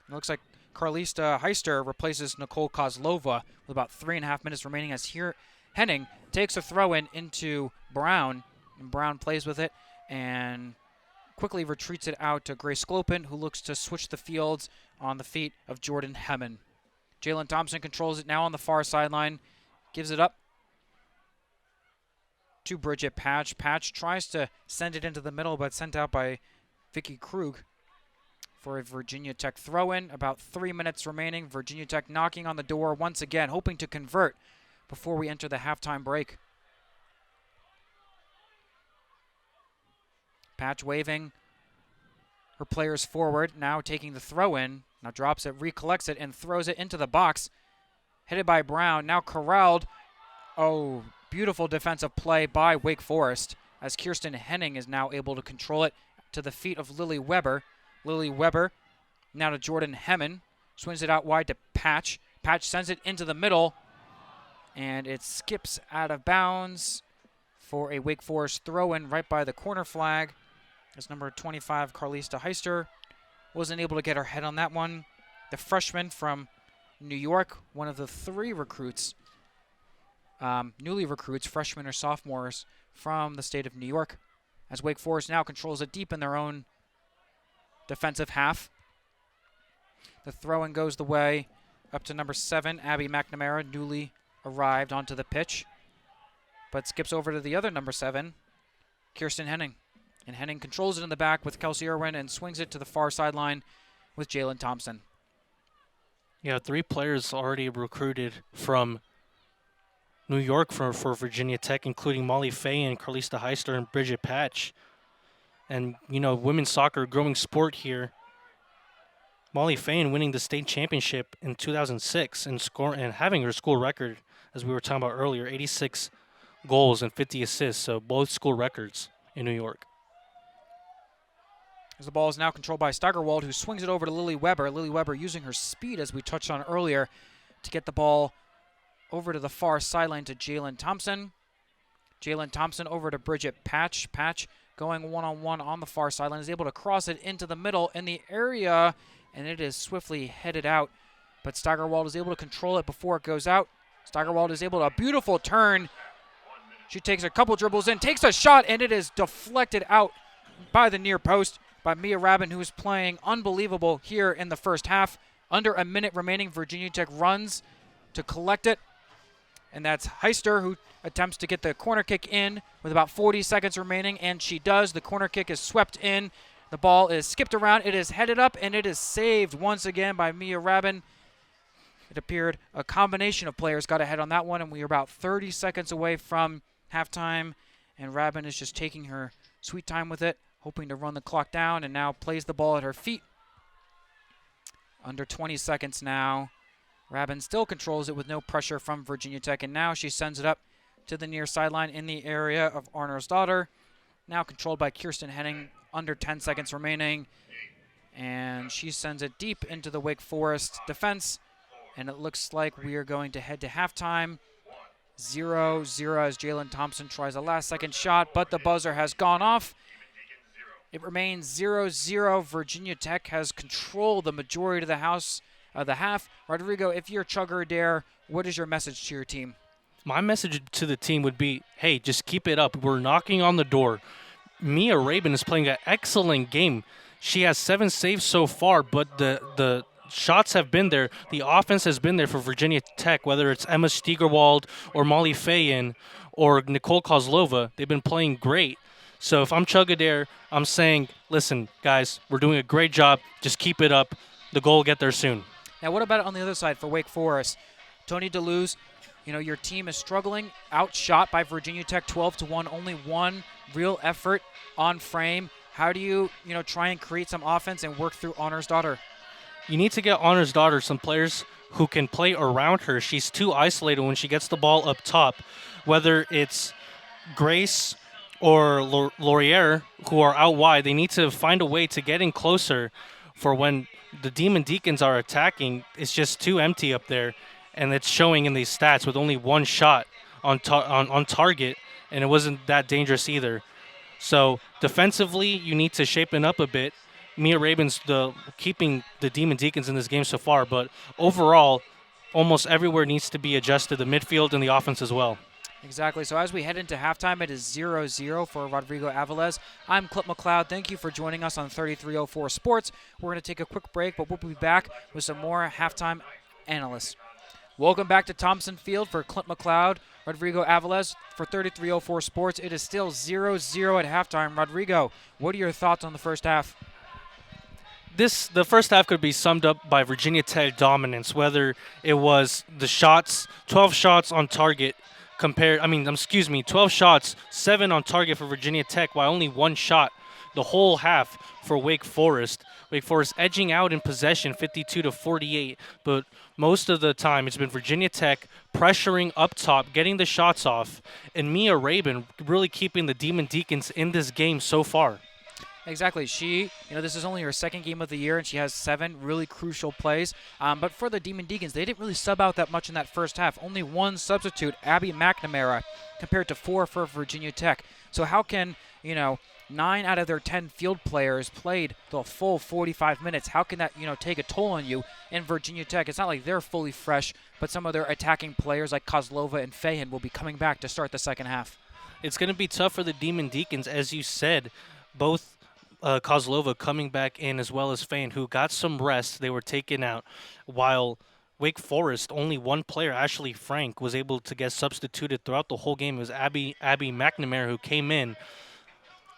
It looks like Carlista Heister replaces Nicole Kozlova with about 3.5 minutes remaining, as here Henning takes a throw-in into Brown, and Brown plays with it and quickly retreats it out to Grace Sklopen, who looks to switch the fields on the feet of Jordan Hemmen. Jalen Thompson controls it now on the far sideline, gives it up to Bridget Patch. Patch tries to send it into the middle, but sent out by Vicky Krug for a Virginia Tech throw-in. About 3 minutes remaining. Virginia Tech knocking on the door once again, hoping to convert before we enter the halftime break. Patch waving her players forward, now taking the throw-in. Now drops it, recollects it, and throws it into the box. Headed by Brown, now corralled. Oh, beautiful defensive play by Wake Forest, as Kirsten Henning is now able to control it to the feet of Lily Weber. Lily Weber now to Jordan Hemmen. Swings it out wide to Patch. Patch sends it into the middle, and it skips out of bounds for a Wake Forest throw-in right by the corner flag, as number 25, Carlista Heister, wasn't able to get her head on that one. The freshman from New York, one of the 3 recruits, newly recruits, freshmen or sophomores from the state of New York, as Wake Forest now controls it deep in their own defensive half. The throw-in goes the way up to number 7, Abby McNamara, newly arrived onto the pitch, but skips over to the other number 7, Kirsten Henning. And Henning controls it in the back with Kelsey Irwin and swings it to the far sideline with Jalen Thompson. Yeah, 3 players already recruited from New York for Virginia Tech, including Molly Fay and Carlista Heister and Bridget Patch. And, women's soccer, a growing sport here. Molly Fain winning the state championship in 2006 and having her school record, as we were talking about earlier, 86 goals and 50 assists, so both school records in New York. As the ball is now controlled by Steigerwald, who swings it over to Lily Weber. Lily Weber using her speed, as we touched on earlier, to get the ball over to the far sideline to Jalen Thompson. Jalen Thompson over to Bridget Patch. Patch going one-on-one on the far sideline, is able to cross it into the middle in the area, and it is swiftly headed out. But Steigerwald is able to control it before it goes out. Steigerwald is able to, a beautiful turn. She takes a couple dribbles in, takes a shot, and it is deflected out by the near post by Mia Rabin, who is playing unbelievable here in the first half. Under a minute remaining, Virginia Tech runs to collect it. And that's Heister, who attempts to get the corner kick in with about 40 seconds remaining, and she does. The corner kick is swept in. The ball is skipped around. It is headed up, and it is saved once again by Mia Rabin. It appeared a combination of players got ahead on that one, and we are about 30 seconds away from halftime, and Rabin is just taking her sweet time with it, hoping to run the clock down, and now plays the ball at her feet. Under 20 seconds now. Rabin still controls it with no pressure from Virginia Tech, and now she sends it up to the near sideline in the area of Arnersdottir. Now controlled by Kirsten Henning, under 10 seconds remaining, and she sends it deep into the Wake Forest defense, and it looks like we are going to head to halftime. 0-0 as Jalen Thompson tries a last-second shot, but the buzzer has gone off. It remains 0-0. Virginia Tech has controlled the majority of the half. Rodrigo, if you're Chugger Adair, what is your message to your team? My message to the team would be, hey, just keep it up. We're knocking on the door. Mia Rabin is playing an excellent game. She has 7 saves so far, but the shots have been there. The offense has been there for Virginia Tech, whether it's Emma Steigerwald or Molly Fayen or Nicole Kozlova. They've been playing great. So if I'm Chugga Adair, I'm saying, listen, guys, we're doing a great job. Just keep it up. The goal will get there soon. Now, what about on the other side for Wake Forest? Tony DeLuz, your team is struggling, outshot by Virginia Tech 12-1, only one real effort on frame. How do you, try and create some offense and work through Arnersdottir? You need to get Arnersdottir some players who can play around her. She's too isolated when she gets the ball up top, whether it's Grace or Laurier, who are out wide. They need to find a way to get in closer for when the Demon Deacons are attacking. It's just too empty up there, and it's showing in these stats with only one shot on target, and it wasn't that dangerous either. So defensively, you need to shapen up a bit. Mia Rabin's keeping the Demon Deacons in this game so far, but overall, almost everywhere needs to be adjusted, the midfield and the offense as well. Exactly. So as we head into halftime, it is 0-0 for Rodrigo Aviles. I'm Clint McLeod. Thank you for joining us on 3304 Sports. We're going to take a quick break, but we'll be back with some more halftime analysts. Welcome back to Thompson Field for Clint McLeod, Rodrigo Aviles for 3304 Sports. It is still 0-0 at halftime. Rodrigo, what are your thoughts on the first half? The first half could be summed up by Virginia Tech dominance, whether it was the shots, 12 shots on target, 12 shots, 7 on target for Virginia Tech, while only 1 shot the whole half for Wake Forest. Wake Forest edging out in possession 52-48, but most of the time it's been Virginia Tech pressuring up top, getting the shots off, and Mia Rabin really keeping the Demon Deacons in this game so far. Exactly. She, this is only her second game of the year, and she has 7 really crucial plays. But for the Demon Deacons, they didn't really sub out that much in that first half. Only 1 substitute, Abby McNamara, compared to 4 for Virginia Tech. So how can, 9 out of their 10 field players played the full 45 minutes? How can that, take a toll on you in Virginia Tech? It's not like they're fully fresh, but some of their attacking players like Kozlova and Fayen will be coming back to start the second half. It's going to be tough for the Demon Deacons, as you said. Both Kozlova coming back in, as well as Fayen, who got some rest. They were taken out, while Wake Forest, only 1 player, Ashley Frank, was able to get substituted throughout the whole game. It was Abby McNamara who came in.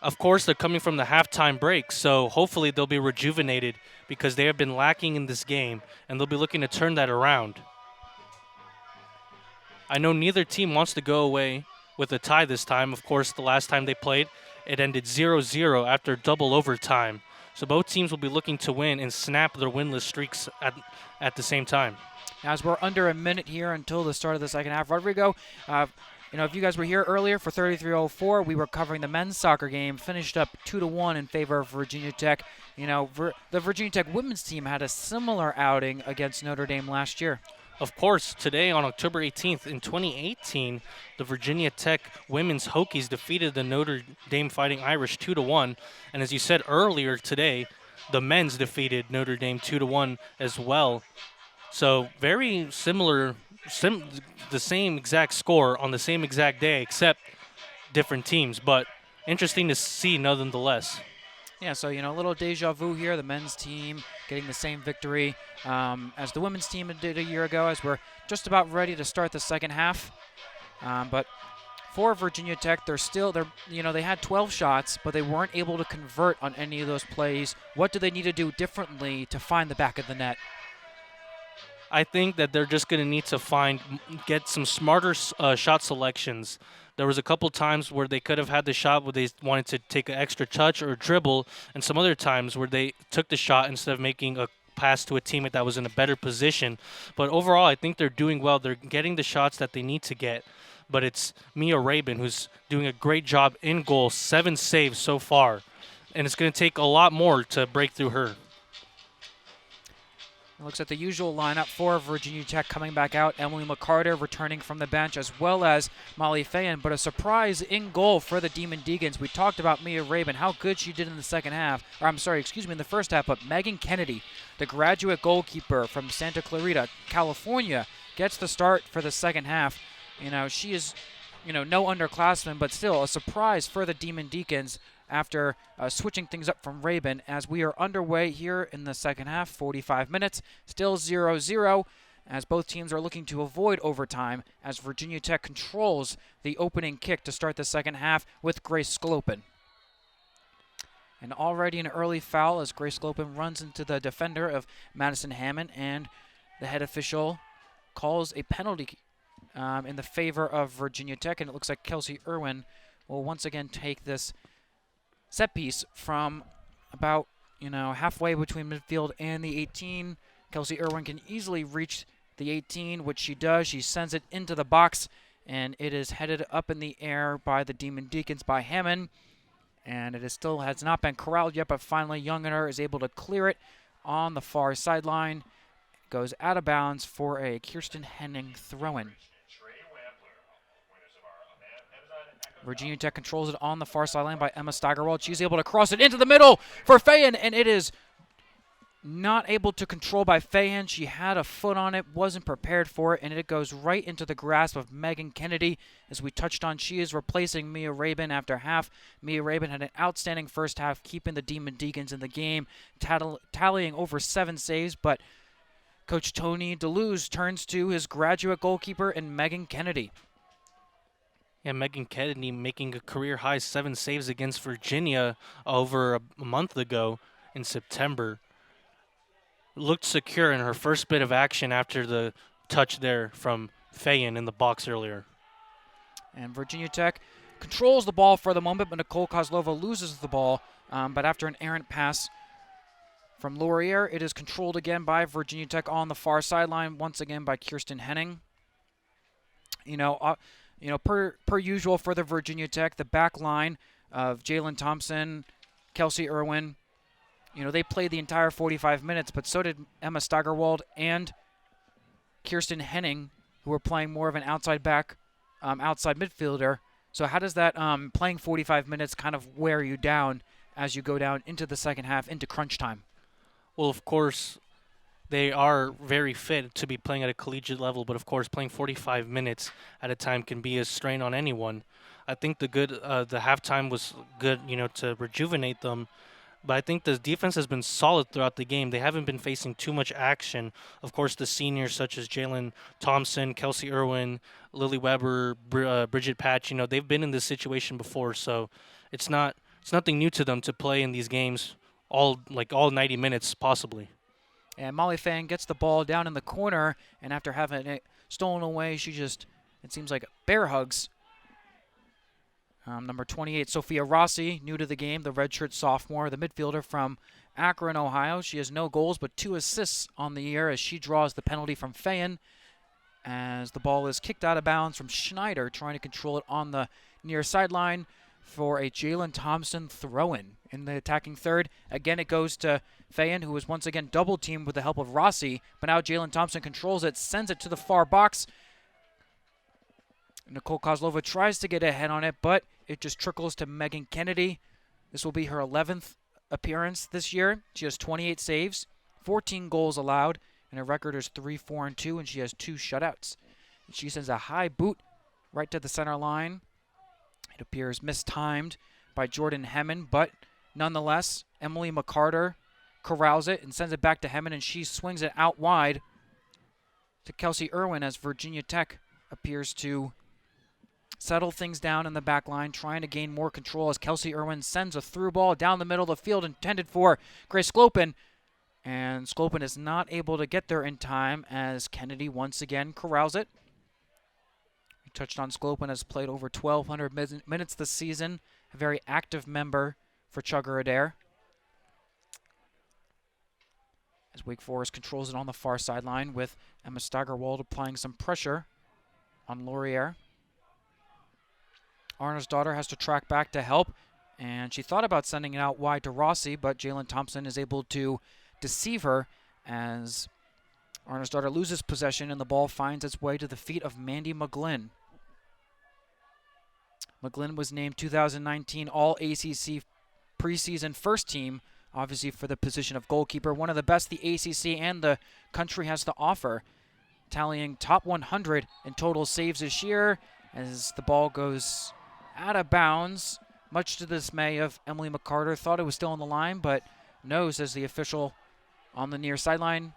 Of course, they're coming from the halftime break, so hopefully they'll be rejuvenated because they have been lacking in this game, and they'll be looking to turn that around. I know neither team wants to go away with a tie this time. Of course, the last time they played, it ended 0-0 after double overtime. So both teams will be looking to win and snap their winless streaks at the same time. As we're under a minute here until the start of the second half, Rodrigo, if you guys were here earlier for 33:04, we were covering the men's soccer game, finished up 2-1 in favor of Virginia Tech. The Virginia Tech women's team had a similar outing against Notre Dame last year. Of course, today on October 18th in 2018, the Virginia Tech women's Hokies defeated the Notre Dame Fighting Irish 2-1. And as you said earlier today, the men's defeated Notre Dame 2-1 as well. So very similar, the same exact score on the same exact day, except different teams. But interesting to see nonetheless. Yeah, so, a little deja vu here. The men's team getting the same victory as the women's team did a year ago, as we're just about ready to start the second half. But for Virginia Tech, they had 12 shots, but they weren't able to convert on any of those plays. What do they need to do differently to find the back of the net? I think that they're just going to need to get some smarter shot selections. There was a couple times where they could have had the shot where they wanted to take an extra touch or dribble, and some other times where they took the shot instead of making a pass to a teammate that was in a better position. But overall, I think they're doing well. They're getting the shots that they need to get. But it's Mia Rabin who's doing a great job in goal, 7 saves so far. And it's going to take a lot more to break through her. It looks at the usual lineup for Virginia Tech coming back out. Emily McCarter returning from the bench, as well as Molly Fayen. But a surprise in goal for the Demon Deacons. We talked about Mia Rabin, how good she did in the in the first half. But Megan Kennedy, the graduate goalkeeper from Santa Clarita, California, gets the start for the second half. She is, no underclassmen, but still a surprise for the Demon Deacons after switching things up from Rabin, as we are underway here in the second half, 45 minutes, still 0-0, as both teams are looking to avoid overtime, as Virginia Tech controls the opening kick to start the second half with Grace Sclopin. And already an early foul as Grace Sclopin runs into the defender of Madison Hammond, and the head official calls a penalty in the favor of Virginia Tech, and it looks like Kelsey Irwin will once again take this set piece from about, halfway between midfield and the 18. Kelsey Irwin can easily reach the 18, which she does. She sends it into the box, and it is headed up in the air by the Demon Deacons by Hammond. And it still has not been corralled yet, but finally Youngener is able to clear it on the far sideline. Goes out of bounds for a Kirsten Henning throw-in. Virginia Tech controls it on the far sideline by Emma Steigerwald. She's able to cross it into the middle for Fayen, and it is not able to control by Fayen. She had a foot on it, wasn't prepared for it, and it goes right into the grasp of Megan Kennedy. As we touched on, she is replacing Mia Rabin after half. Mia Rabin had an outstanding first half, keeping the Demon Deacons in the game, tallying over 7 saves, but Coach Tony DeLuz turns to his graduate goalkeeper in Megan Kennedy. Yeah, Megan Kennedy making a career-high 7 saves against Virginia over a month ago in September. Looked secure in her first bit of action after the touch there from Fayen in the box earlier. And Virginia Tech controls the ball for the moment, but Nicole Kozlova loses the ball. But after an errant pass from Laurier, it is controlled again by Virginia Tech on the far sideline, once again by Kirsten Henning. Per usual for the Virginia Tech, the back line of Jalen Thompson, Kelsey Irwin, they played the entire 45 minutes, but so did Emma Steigerwald and Kirsten Henning, who were playing more of an outside back, outside midfielder. So how does that playing 45 minutes kind of wear you down as you go down into the second half, into crunch time? Well, of course, they are very fit to be playing at a collegiate level, but of course, playing 45 minutes at a time can be a strain on anyone. I think the halftime was good, to rejuvenate them. But I think the defense has been solid throughout the game. They haven't been facing too much action. Of course, the seniors such as Jalen Thompson, Kelsey Irwin, Lily Weber, Bridget Patch, they've been in this situation before. So it's not It's nothing new to them to play in these games all 90 minutes possibly. And Molly Fan gets the ball down in the corner, and after having it stolen away, she just, it seems like, bear hugs number 28, Sophia Rossi, new to the game, the redshirt sophomore, the midfielder from Akron, Ohio. She has no goals but 2 assists on the year as she draws the penalty from Fayen as the ball is kicked out of bounds from Schneider, trying to control it on the near sideline for a Jalen Thompson throw-in. In the attacking third, again it goes to Fayen, who was once again double-teamed with the help of Rossi, but now Jalen Thompson controls it, sends it to the far box. Nicole Kozlova tries to get ahead on it, but it just trickles to Megan Kennedy. This will be her 11th appearance this year. She has 28 saves, 14 goals allowed, and her record is 3-4-2, and she has 2 shutouts. And she sends a high boot right to the center line. It appears mistimed by Jordan Hemmen, but nonetheless, Emily McCarter corrals it and sends it back to Hemmen, and she swings it out wide to Kelsey Irwin as Virginia Tech appears to settle things down in the back line, trying to gain more control as Kelsey Irwin sends a through ball down the middle of the field intended for Grace Sklopen. And Sklopen is not able to get there in time as Kennedy once again corrals it. We touched on Sklopen, has played over 1,200 minutes this season, a very active member for Chugger Adair. As Wake Forest controls it on the far sideline with Emma Steigerwald applying some pressure on Laurier. Arna's daughter has to track back to help, and she thought about sending it out wide to Rossi, but Jalen Thompson is able to deceive her as Arna's daughter loses possession and the ball finds its way to the feet of Mandy McGlynn. McGlynn was named 2019 All-ACC preseason first team, obviously for the position of goalkeeper, one of the best the ACC and the country has to offer, tallying top 100 in total saves this year as the ball goes out of bounds, much to the dismay of Emily McCarter. Thought it was still on the line, but no, says the official on the near sideline.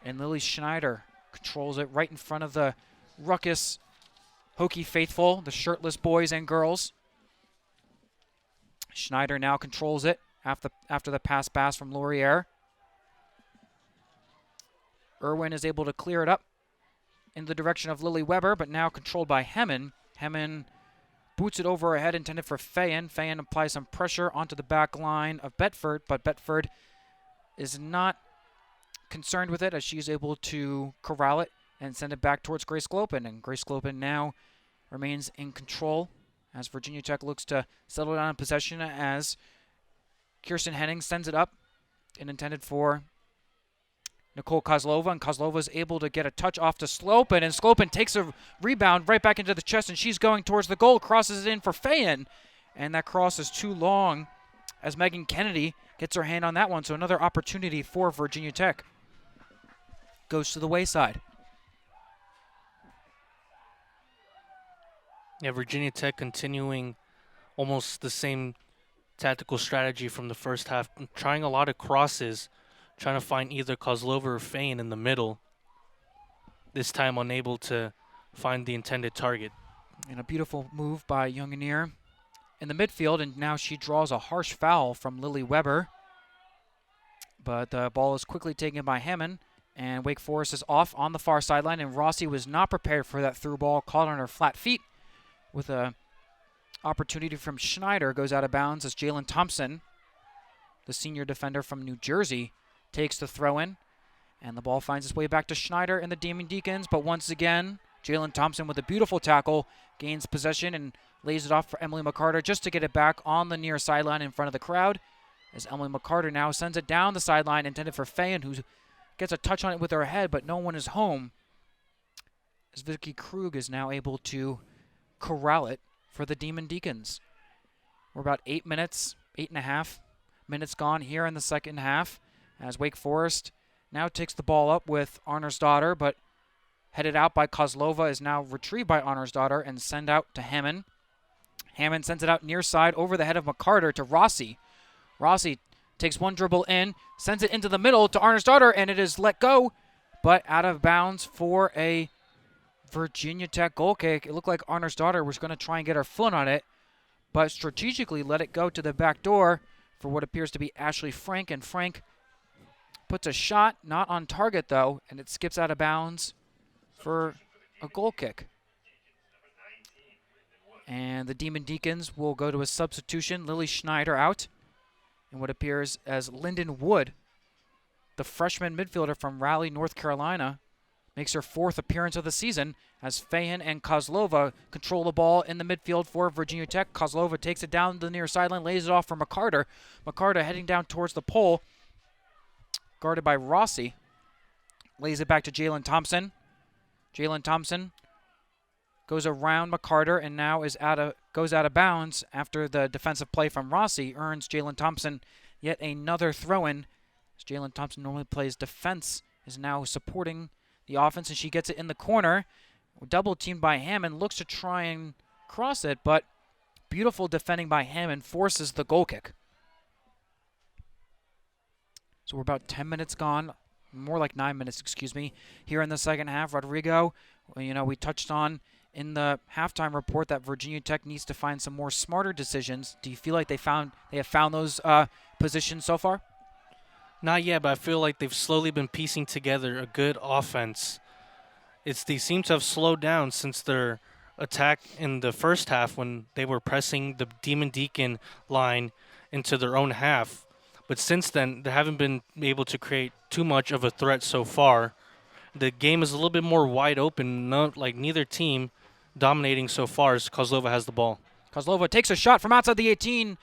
And Lily Schneider controls it right in front of the ruckus Hokie faithful, the shirtless boys and girls. Schneider now controls it after the pass from Laurier. Irwin is able to clear it up in the direction of Lily Weber, but now controlled by Hemmen. Hemmen boots it over her head, intended for Fayen. Fayen applies some pressure onto the back line of Betford, but Betford is not concerned with it as she's able to corral it and send it back towards Grace Sklopen. And Grace Sklopen now remains in control as Virginia Tech looks to settle down in possession as Kirsten Henning sends it up and intended for Nicole Kozlova, and Kozlova is able to get a touch off to Sklopen, and Sklopen takes a rebound right back into the chest, and she's going towards the goal, crosses it in for Fayen, and that cross is too long as Megan Kennedy gets her hand on that one, so another opportunity for Virginia Tech goes to the wayside. Yeah, Virginia Tech continuing almost the same tactical strategy from the first half, trying a lot of crosses, trying to find either Kozlova or Fayen in the middle. This time unable to find the intended target. And a beautiful move by Younganier in the midfield, and now she draws a harsh foul from Lily Weber. But the ball is quickly taken by Hemmen, and Wake Forest is off on the far sideline, and Rossi was not prepared for that through ball, caught on her flat feet with a opportunity from Schneider, goes out of bounds as Jalen Thompson, the senior defender from New Jersey, takes the throw-in, and the ball finds its way back to Schneider and the Demon Deacons, but once again, Jalen Thompson with a beautiful tackle gains possession and lays it off for Emily McCarter just to get it back on the near sideline in front of the crowd, as Emily McCarter now sends it down the sideline, intended for Fayen, who gets a touch on it with her head, but no one is home, as Vicky Krug is now able to corral it for the Demon Deacons. We're about 8.5 minutes gone here in the second half, as Wake Forest now takes the ball up with Arner's daughter, but headed out by Kozlova is now retrieved by Arner's daughter and sent out to Hammond. Hammond sends it out near side over the head of McCarter to Rossi. Rossi takes one dribble in, sends it into the middle to Arner's daughter, and it is let go, but out of bounds for a Virginia Tech goal kick. It looked like Arner's daughter was going to try and get her foot on it, but strategically let it go to the back door for what appears to be Ashley Frank, and Frank puts a shot, not on target though, and it skips out of bounds for a goal kick. And the Demon Deacons will go to a substitution. Lily Schneider out, and what appears as Lyndon Wood, the freshman midfielder from Raleigh, North Carolina, makes her 4th appearance of the season as Fahan and Kozlova control the ball in the midfield for Virginia Tech. Kozlova takes it down the near sideline, lays it off for McCarter. McCarter heading down towards the pole, guarded by Rossi. Lays it back to Jalen Thompson. Jalen Thompson goes around McCarter and now goes out of bounds after the defensive play from Rossi earns Jalen Thompson yet another throw-in. As Jalen Thompson normally plays defense, is now supporting the offense, and she gets it in the corner. Double teamed by Hammond, looks to try and cross it, but beautiful defending by Hammond forces the goal kick. So we're about 10 minutes gone, more like 9 minutes, excuse me, here in the second half. Rodrigo, we touched on in the halftime report that Virginia Tech needs to find some more smarter decisions. Do you feel like they have found those positions so far? Not yet, but I feel like they've slowly been piecing together a good offense. They seem to have slowed down since their attack in the first half when they were pressing the Demon Deacon line into their own half. But since then, they haven't been able to create too much of a threat so far. The game is a little bit more wide open, neither team dominating so far as Kozlova has the ball. Kozlova takes a shot from outside the 18,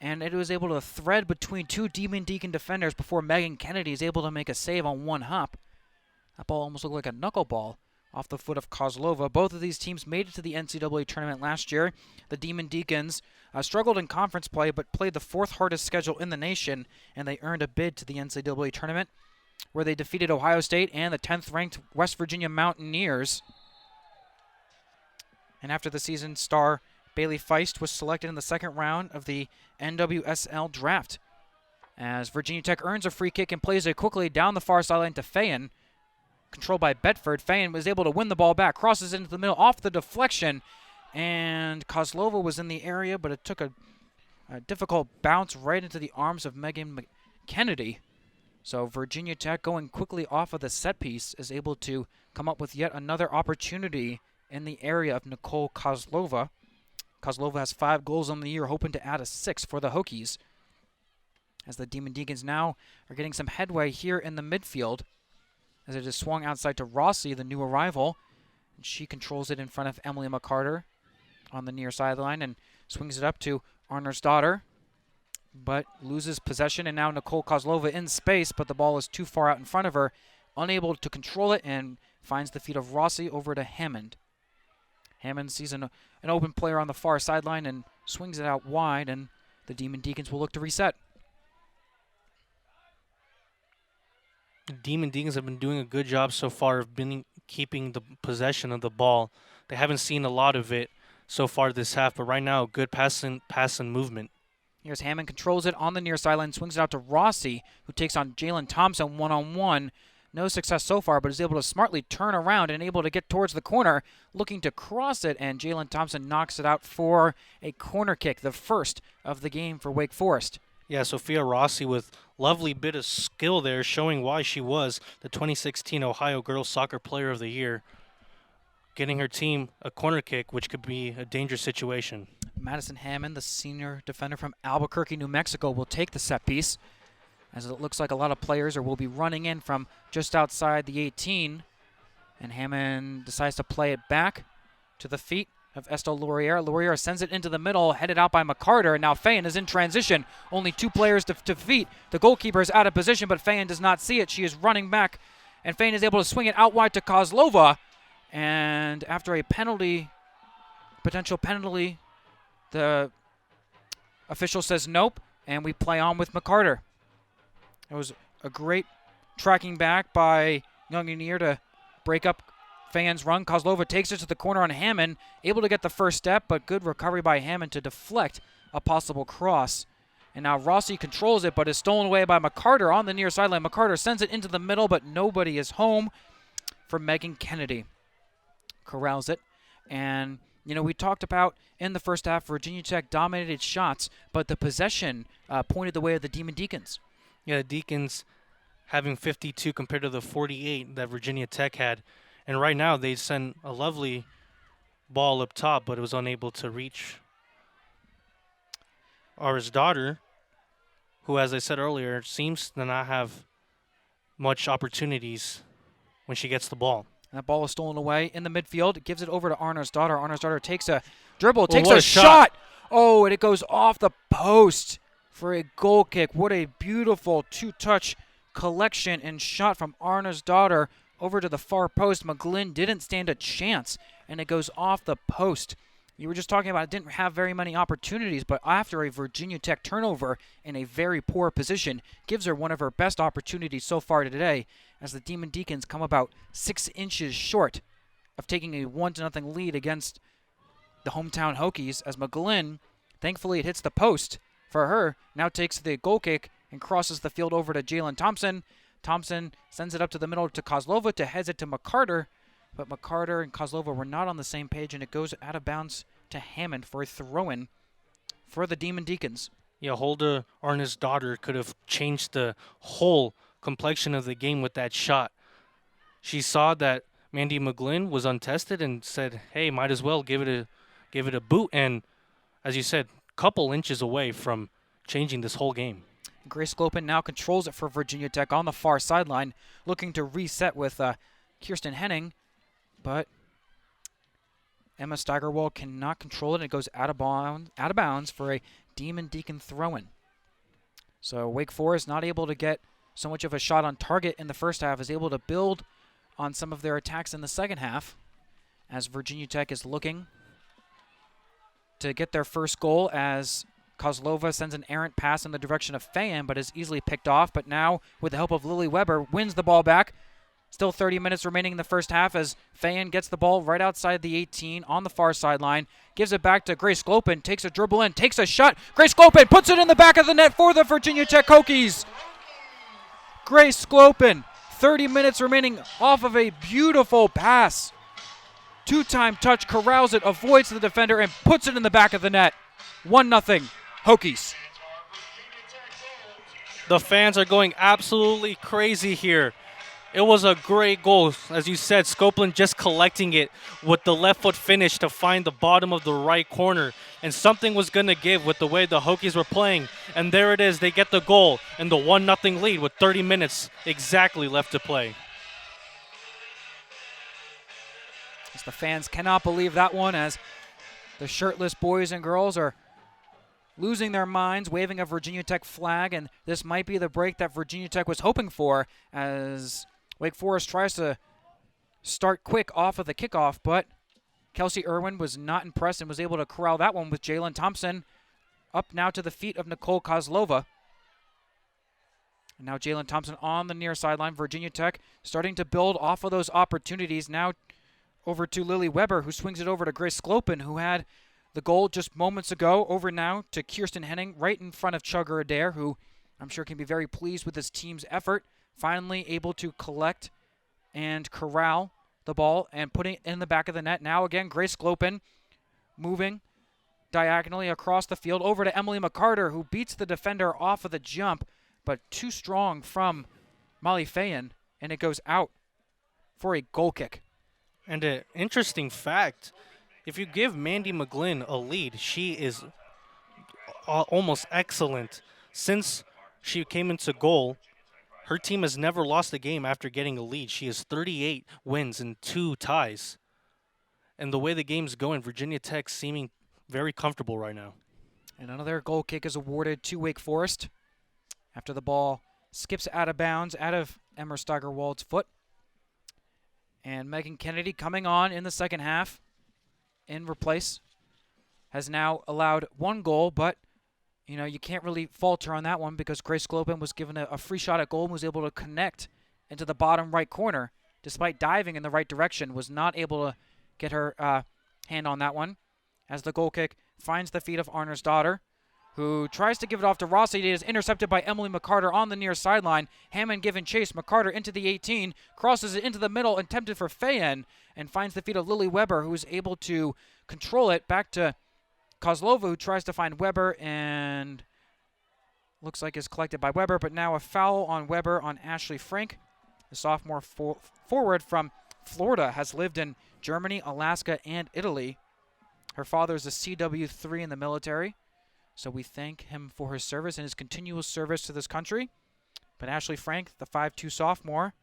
and it was able to thread between two Demon Deacon defenders before Megan Kennedy is able to make a save on one hop. That ball almost looked like a knuckleball off the foot of Kozlova. Both of these teams made it to the NCAA tournament last year. The Demon Deacons struggled in conference play, but played the 4th hardest schedule in the nation, and they earned a bid to the NCAA tournament, where they defeated Ohio State and the 10th-ranked West Virginia Mountaineers. And after the season, star Bailey Feist was selected in the 2nd round of the NWSL draft. As Virginia Tech earns a free kick and plays it quickly down the far sideline to Fahan, controlled by Bedford. Fahan was able to win the ball back, crosses into the middle off the deflection, and Kozlova was in the area, but it took a difficult bounce right into the arms of Megan Kennedy. So Virginia Tech, going quickly off of the set piece, is able to come up with yet another opportunity in the area of Nicole Kozlova. Kozlova has 5 goals on the year, hoping to add a 6th for the Hokies, as the Demon Deacons now are getting some headway here in the midfield, as it is swung outside to Rossi, the new arrival. And she controls it in front of Emily McCarter on the near sideline and swings it up to Arner's daughter, but loses possession, and now Nicole Kozlova in space, but the ball is too far out in front of her, unable to control it, and finds the feet of Rossi over to Hammond. Hammond sees an open player on the far sideline and swings it out wide, and the Demon Deacons will look to reset. The Demon Deacons have been doing a good job so far of keeping the possession of the ball. They haven't seen a lot of it so far this half, but right now, good pass and movement. Here's Hammond, controls it on the near sideline, swings it out to Rossi, who takes on Jalen Thompson one-on-one. No success so far, but is able to smartly turn around and able to get towards the corner, looking to cross it, and Jalen Thompson knocks it out for a corner kick, the first of the game for Wake Forest. Yeah, Sophia Rossi with lovely bit of skill there, showing why she was the 2016 Ohio Girls Soccer Player of the Year, getting her team a corner kick, which could be a dangerous situation. Madison Hammond, the senior defender from Albuquerque, New Mexico, will take the set piece, as it looks like a lot of players will be running in from just outside the 18. And Hammond decides to play it back to the feet of Estelle Laurier. Laurier sends it into the middle, headed out by McCarter, and now Fahan is in transition. Only 2 players to defeat. The goalkeeper is out of position, but Fahan does not see it. She is running back, and Fahan is able to swing it out wide to Kozlova. And after a potential penalty, the official says nope, and we play on with McCarter. It was a great tracking back by Younginier to break up Fahan's run. Kozlova takes it to the corner on Hammond, able to get the first step, but good recovery by Hammond to deflect a possible cross. And now Rossi controls it, but is stolen away by McCarter on the near sideline. McCarter sends it into the middle, but nobody is home for Megan Kennedy. Corrals it, and You know, we talked about in the first half, Virginia Tech dominated shots, but the possession pointed the way of the Demon Deacons. Yeah, the Deacons having 52 compared to the 48 that Virginia Tech had. And right now they sent a lovely ball up top, but it was unable to reach Ara's daughter, who, as I said earlier, seems to not have much opportunities when she gets the ball. And that ball is stolen away in the midfield. Gives it over to Arna's daughter. Arna's daughter takes a dribble, Well, takes what a a shot. Oh, and it goes off the post for a goal kick. What a beautiful two-touch collection and shot from Arna's daughter over to the far post. McLeod didn't stand a chance, and it goes off the post. You were just talking about it didn't have very many opportunities, but after a Virginia Tech turnover in a very poor position, gives her one of her best opportunities so far today, as the Demon Deacons come about 6 inches short of taking a 1-0 lead against the hometown Hokies, as McLeod, thankfully it hits the post for her, now takes the goal kick and crosses the field over to Jalen Thompson. Thompson sends it up to the middle to Kozlova to heads it to McCarter, but McCarter and Kozlova were not on the same page, and it goes out of bounds to Hammond for a throw-in for the Demon Deacons. Yeah, Hulda Arna's daughter could have changed the whole complexion of the game with that shot. She saw that Mandy McGlynn was untested and said, hey, might as well give it a boot, and as you said, couple inches away from changing this whole game. Grace Clopin now controls it for Virginia Tech on the far sideline, looking to reset with Kirsten Henning, but Emma Steigerwald cannot control it. It goes out of bounds for a Demon Deacon throw-in. So Wake Forest not able to get so much of a shot on target in the first half, is able to build on some of their attacks in the second half, as Virginia Tech is looking to get their first goal, as Kozlova sends an errant pass in the direction of Fayan, but is easily picked off. But now, with the help of Lily Weber, wins the ball back. Still 30 minutes remaining in the first half, as Fayan gets the ball right outside the 18 on the far sideline. Gives it back to Grace Clopin, takes a dribble in, takes a shot. Grace Clopin puts it in the back of the net for the Virginia Tech Hokies. Grace Clopin, 30 minutes remaining off of a beautiful pass. Two-time touch, corrals it, avoids the defender, and puts it in the back of the net. 1-0, Hokies. The fans are going absolutely crazy here. It was a great goal. As you said, Scopland just collecting it with the left foot finish to find the bottom of the right corner. And something was going to give with the way the Hokies were playing. And there it is. They get the goal and the 1-0 lead with 30 minutes exactly left to play. As the fans cannot believe that one, as the shirtless boys and girls are losing their minds, waving a Virginia Tech flag. And this might be the break that Virginia Tech was hoping for, as Wake Forest tries to start quick off of the kickoff, but Kelsey Irwin was not impressed and was able to corral that one with Jalen Thompson up now to the feet of Nicole Kozlova. And now Jalen Thompson on the near sideline. Virginia Tech starting to build off of those opportunities. Now over to Lily Weber, who swings it over to Grace Clopin, who had the goal just moments ago. Over now to Kirsten Henning, right in front of Chugger Adair, who I'm sure can be very pleased with his team's effort. Finally able to collect and corral the ball and putting it in the back of the net. Now again, Grace Clopin moving diagonally across the field over to Emily McCarter, who beats the defender off of the jump, but too strong from Molly Fayan, and it goes out for a goal kick. And an interesting fact, if you give Mandy McGlynn a lead, she is almost excellent. Since she came into goal, her team has never lost a game after getting a lead. She has 38 wins and 2 ties. And the way the game's going, Virginia Tech seeming very comfortable right now. And another goal kick is awarded to Wake Forest after the ball skips out of bounds, out of Emma Steigerwald's foot. And Megan Kennedy coming on in the second half in replace has now allowed 1 goal, but you know, you can't really falter on that one because Grace Clopin was given a free shot at goal and was able to connect into the bottom right corner despite diving in the right direction, was not able to get her hand on that one as the goal kick finds the feet of Arner's daughter. who tries to give it off to Rossi. It is intercepted by Emily McCarter on the near sideline. Hammond giving chase. McCarter into the 18, crosses it into the middle, attempted for Fayen, and finds the feet of Lily Weber, who is able to control it back to Kozlova, who tries to find Weber, and looks like is collected by Weber, but now a foul on Weber on Ashley Frank. The sophomore forward from Florida has lived in Germany, Alaska, and Italy. Her father is a CW3 in the military, so we thank him for his service and his continual service to this country. But Ashley Frank, the 5'2 sophomore,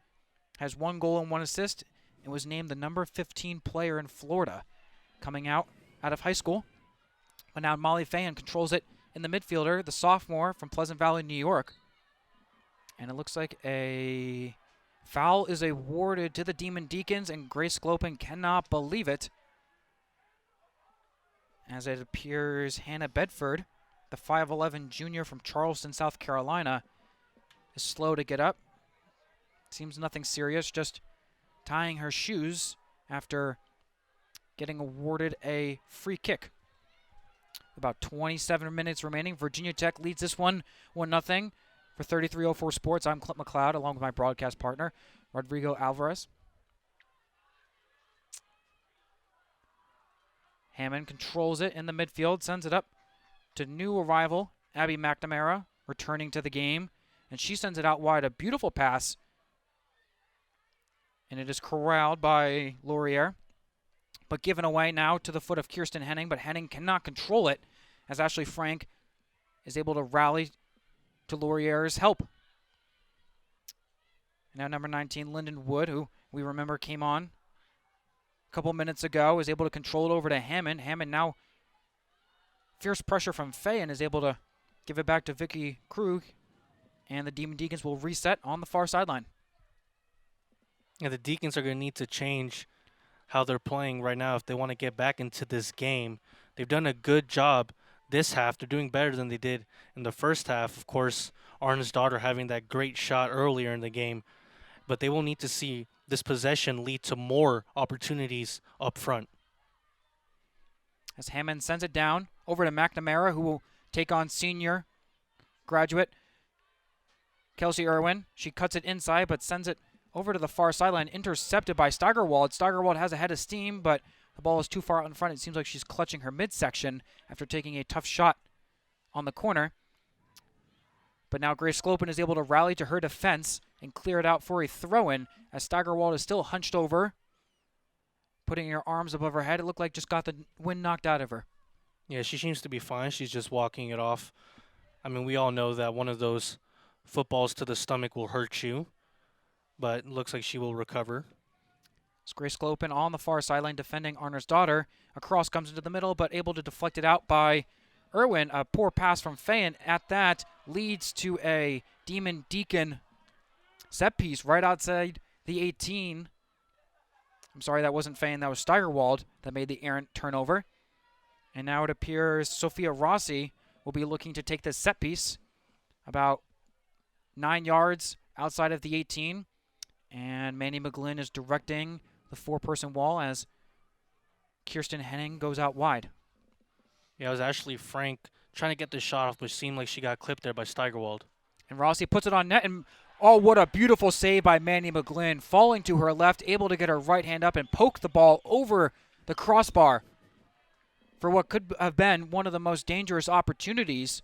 has 1 goal and 1 assist and was named the number 15 player in Florida coming out of high school. But now Molly Fayen controls it in the midfielder, the sophomore from Pleasant Valley, New York. And it looks like a foul is awarded to the Demon Deacons, and Grace Glopin cannot believe it. As it appears, Hannah Bedford, the 5'11 junior from Charleston, South Carolina, is slow to get up. Seems nothing serious, just tying her shoes after getting awarded a free kick. About 27 minutes remaining. Virginia Tech leads this one 1-0. For 3304 Sports, I'm Clint McLeod, along with my broadcast partner, Rodrigo Alvarez. Hammond controls it in the midfield, sends it up to new arrival, Abby McNamara, returning to the game. And she sends it out wide, a beautiful pass. And it is corralled by Laurier, but given away now to the foot of Kirsten Henning, but Henning cannot control it as Ashley Frank is able to rally to Laurier's help. Now number 19, Lyndon Wood, who we remember came on a couple minutes ago, is able to control it over to Hammond. Hammond now, fierce pressure from Faye, and is able to give it back to Vicky Krug, and the Demon Deacons will reset on the far sideline. Yeah, the Deacons are going to need to change how they're playing right now if they want to get back into this game. They've done a good job this half. They're doing better than they did in the first half. Of course, Arna's daughter having that great shot earlier in the game. But they will need to see this possession lead to more opportunities up front. As Hammond sends it down over to McNamara, who will take on senior graduate Kelsey Irwin. She cuts it inside, but sends it over to the far sideline, intercepted by Steigerwald. Steigerwald has a head of steam, but the ball is too far out in front. It seems like she's clutching her midsection after taking a tough shot on the corner. But now Grace Glopin is able to rally to her defense and clear it out for a throw-in, as Steigerwald is still hunched over, putting her arms above her head. It looked like just got the wind knocked out of her. Yeah, she seems to be fine. She's just walking it off. I mean, we all know that one of those footballs to the stomach will hurt you, but it looks like she will recover. It's Grace Glopin on the far sideline defending Arna's daughter. A cross comes into the middle, but able to deflect it out by Irwin. A poor pass from Fayen at that leads to a Demon Deacon set piece right outside the 18. I'm sorry, that wasn't Fayen. That was Steigerwald that made the errant turnover. And now it appears Sophia Rossi will be looking to take this set piece about 9 yards outside of the 18. And Manny McGlynn is directing the 4-person wall as Kirsten Henning goes out wide. Yeah, it was Ashley Frank trying to get the shot off, but seemed like she got clipped there by Steigerwald. And Rossi puts it on net, and oh, what a beautiful save by Manny McGlynn, falling to her left, able to get her right hand up and poke the ball over the crossbar for what could have been one of the most dangerous opportunities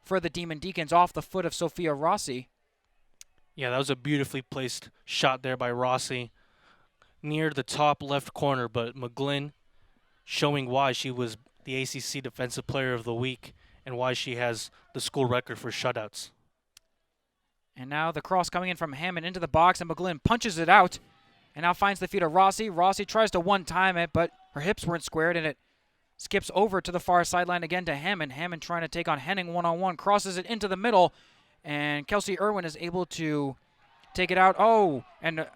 for the Demon Deacons off the foot of Sophia Rossi. Yeah, that was a beautifully placed shot there by Rossi near the top left corner, but McGlynn showing why she was the ACC Defensive Player of the Week and why she has the school record for shutouts. And now the cross coming in from Hammond into the box, and McGlynn punches it out and now finds the feet of Rossi. Rossi tries to one-time it, but her hips weren't squared, and it skips over to the far sideline again to Hammond. Hammond trying to take on Henning one-on-one, crosses it into the middle, and Kelsey Irwin is able to take it out. Oh, and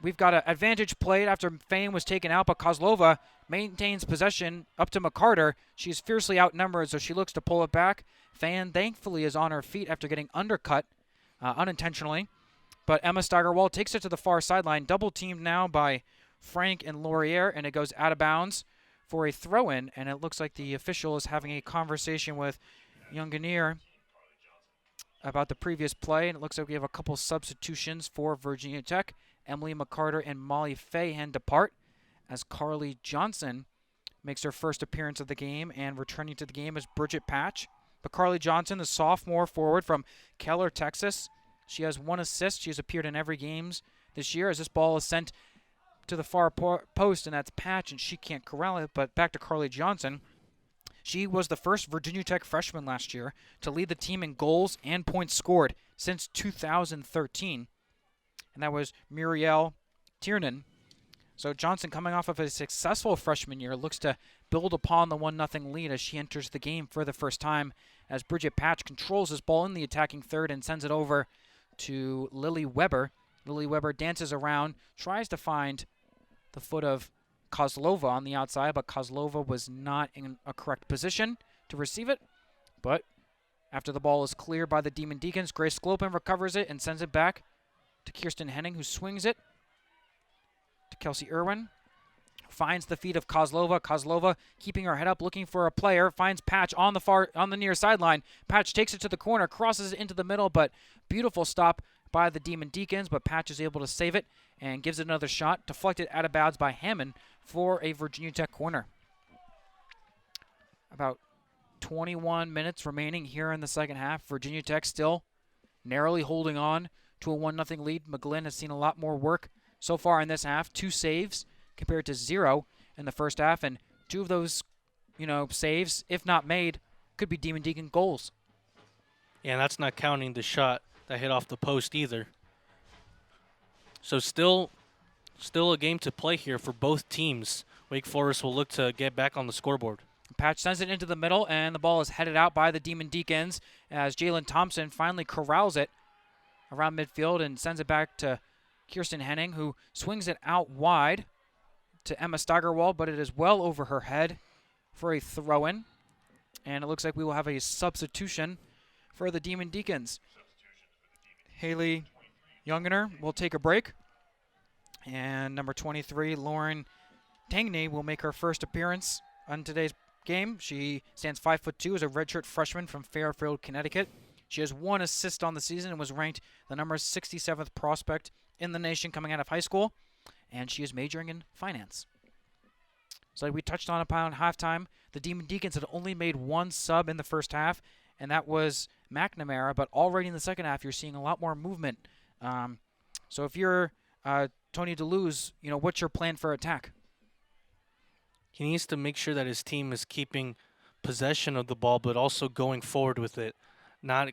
we've got an advantage played after Fayen was taken out, but Kozlova maintains possession up to McCarter. She's fiercely outnumbered, so she looks to pull it back. Fayen thankfully is on her feet after getting undercut unintentionally. But Emma Steigerwald takes it to the far sideline, double-teamed now by Frank and Laurier, and it goes out of bounds for a throw-in, and it looks like the official is having a conversation with Youngineer about the previous play, and it looks like we have a couple substitutions for Virginia Tech. Emily McCarter and Molly Fahan depart as Carly Johnson makes her first appearance of the game, and returning to the game is Bridget Patch. But Carly Johnson, the sophomore forward from Keller, Texas, she has 1 assist. She has appeared in every games this year as this ball is sent to the far post, and that's Patch, and she can't corral it. But back to Carly Johnson. She was the first Virginia Tech freshman last year to lead the team in goals and points scored since 2013, and that was Muriel Tiernan. So Johnson, coming off of a successful freshman year, looks to build upon the 1-0 lead as she enters the game for the first time, as Bridget Patch controls this ball in the attacking third and sends it over to Lily Weber. Lily Weber dances around, tries to find the foot of Kozlova on the outside, but Kozlova was not in a correct position to receive it. But after the ball is cleared by the Demon Deacons, Grace Sclopin recovers it and sends it back to Kirsten Henning, who swings it to Kelsey Irwin. Finds the feet of Kozlova. Kozlova keeping her head up, looking for a player. Finds Patch on the near sideline. Patch takes it to the corner, crosses it into the middle, but beautiful stop by the Demon Deacons. But Patch is able to save it and gives it another shot, deflected out of bounds by Hammond for a Virginia Tech corner. About 21 minutes remaining here in the second half. Virginia Tech still narrowly holding on to a 1-0 lead. McGlynn has seen a lot more work so far in this half. 2 saves compared to 0 in the first half, and 2 of those, saves, if not made, could be Demon Deacon goals. Yeah, and that's not counting the shot that hit off the post either. So still a game to play here for both teams. Wake Forest will look to get back on the scoreboard. Patch sends it into the middle, and the ball is headed out by the Demon Deacons as Jalen Thompson finally corrals it around midfield and sends it back to Kirsten Henning, who swings it out wide to Emma Steigerwald, but it is well over her head for a throw-in. And it looks like we will have a substitution for the Demon Deacons. Haley Youngener will take a break, and number 23, Lauren Tangney, will make her first appearance on today's game. She stands 5'2", is a redshirt freshman from Fairfield, Connecticut. She has 1 assist on the season and was ranked the number 67th prospect in the nation coming out of high school, and she is majoring in finance. So like we touched on upon halftime, the Demon Deacons had only made 1 sub in the first half, and that was McNamara, but already in the second half you're seeing a lot more movement. So if you're Tony DeLuz, what's your plan for attack? He needs to make sure that his team is keeping possession of the ball, but also going forward with it, not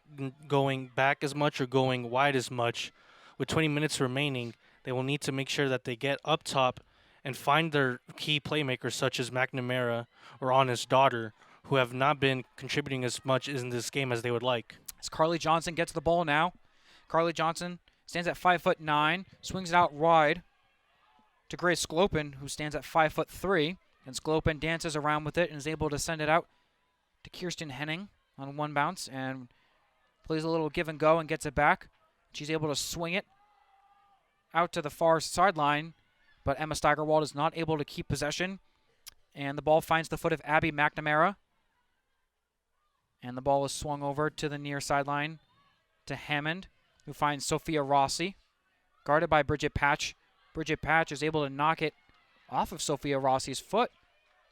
going back as much or going wide as much. With 20 minutes remaining, they will need to make sure that they get up top and find their key playmakers such as McNamara or Honest Daughter, who have not been contributing as much in this game as they would like. As Carly Johnson gets the ball now, Carly Johnson stands at 5'9", swings it out wide to Grace Sclopin, who stands at 5'3", and Sclopin dances around with it and is able to send it out to Kirsten Henning on 1 bounce and plays a little give and go and gets it back. She's able to swing it out to the far sideline, but Emma Steigerwald is not able to keep possession, and the ball finds the foot of Abby McNamara, and the ball is swung over to the near sideline to Hammond, who finds Sophia Rossi, guarded by Bridget Patch. Bridget Patch is able to knock it off of Sophia Rossi's foot.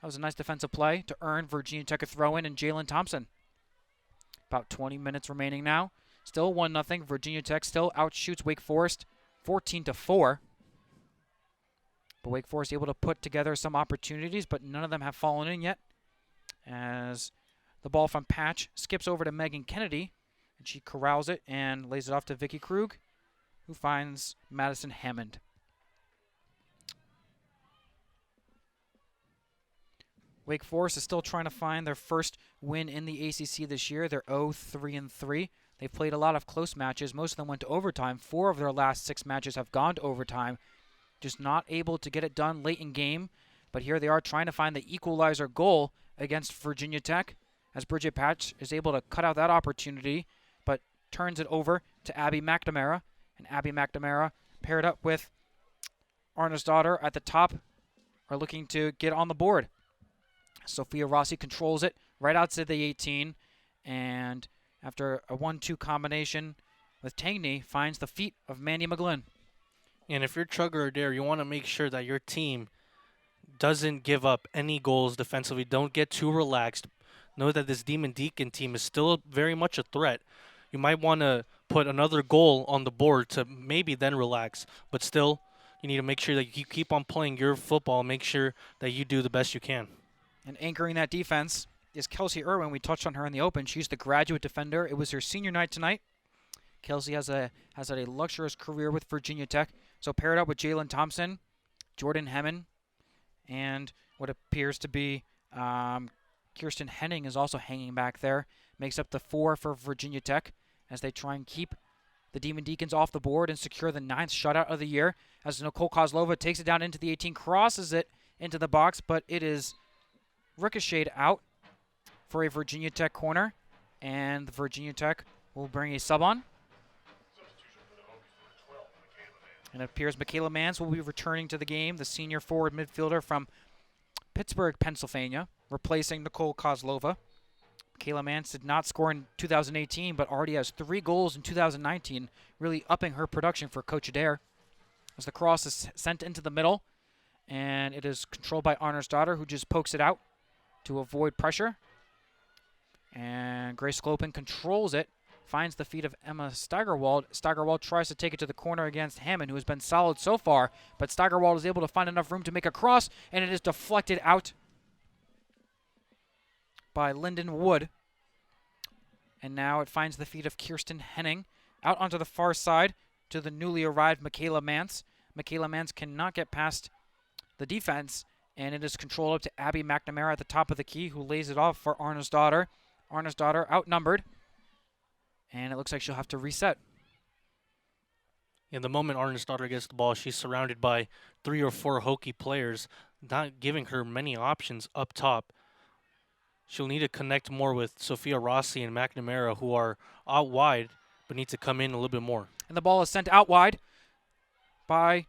That was a nice defensive play to earn Virginia Tech a throw-in and Jalen Thompson. About 20 minutes remaining now. Still 1-0. Virginia Tech still outshoots Wake Forest 14-4. But Wake Forest able to put together some opportunities, but none of them have fallen in yet. As the ball from Patch skips over to Megan Kennedy, and she corrals it and lays it off to Vicky Krug, who finds Madison Hammond. Wake Forest is still trying to find their first win in the ACC this year. They're 0-3-3. They've played a lot of close matches. Most of them went to overtime. 4 of their last 6 matches have gone to overtime. Just not able to get it done late in game. But here they are trying to find the equalizer goal against Virginia Tech, as Bridget Patch is able to cut out that opportunity, but turns it over to Abby McNamara. And Abby McNamara, paired up with Arna's daughter at the top, are looking to get on the board. Sophia Rossi controls it right outside the 18, And after a 1-2 combination with Tangney, finds the feet of Mandy McGlynn. And if you're Chugger Adair, you want to make sure that your team doesn't give up any goals defensively. Don't get too relaxed. Know that this Demon Deacon team is still very much a threat. You might want to put another goal on the board to maybe then relax. But still, you need to make sure that you keep on playing your football. Make sure that you do the best you can. And anchoring that defense is Kelsey Irwin. We touched on her in the open. She's the graduate defender. It was her senior night tonight. Kelsey has had a luxurious career with Virginia Tech. So paired up with Jalen Thompson, Jordan Hemmon, and what appears to be Kirsten Henning is also hanging back there. Makes up the 4 for Virginia Tech as they try and keep the Demon Deacons off the board and secure the 9th shutout of the year. As Nicole Kozlova takes it down into the 18, crosses it into the box, but it is ricocheted out for a Virginia Tech corner, and the Virginia Tech will bring a sub on. And it appears Michaela Mans will be returning to the game, the senior forward midfielder from Pittsburgh, Pennsylvania, replacing Nicole Kozlova. Michaela Mans did not score in 2018, but already has 3 goals in 2019, really upping her production for Coach Adair. As the cross is sent into the middle, and it is controlled by Arnersdottir, who just pokes it out to avoid pressure. And Grace Clopin controls it, finds the feet of Emma Steigerwald. Steigerwald tries to take it to the corner against Hammond, who has been solid so far, but Steigerwald is able to find enough room to make a cross, and it is deflected out by Lyndon Wood. And now it finds the feet of Kirsten Henning out onto the far side to the newly arrived Michaela Mance. Michaela Mance cannot get past the defense, and it is controlled up to Abby McNamara at the top of the key, who lays it off for Arnersdottir. Arnersdottir outnumbered, and it looks like she'll have to reset. In the moment Arnersdottir gets the ball, she's surrounded by 3 or 4 Hokie players, not giving her many options up top. She'll need to connect more with Sophia Rossi and McNamara, who are out wide, but need to come in a little bit more. And the ball is sent out wide by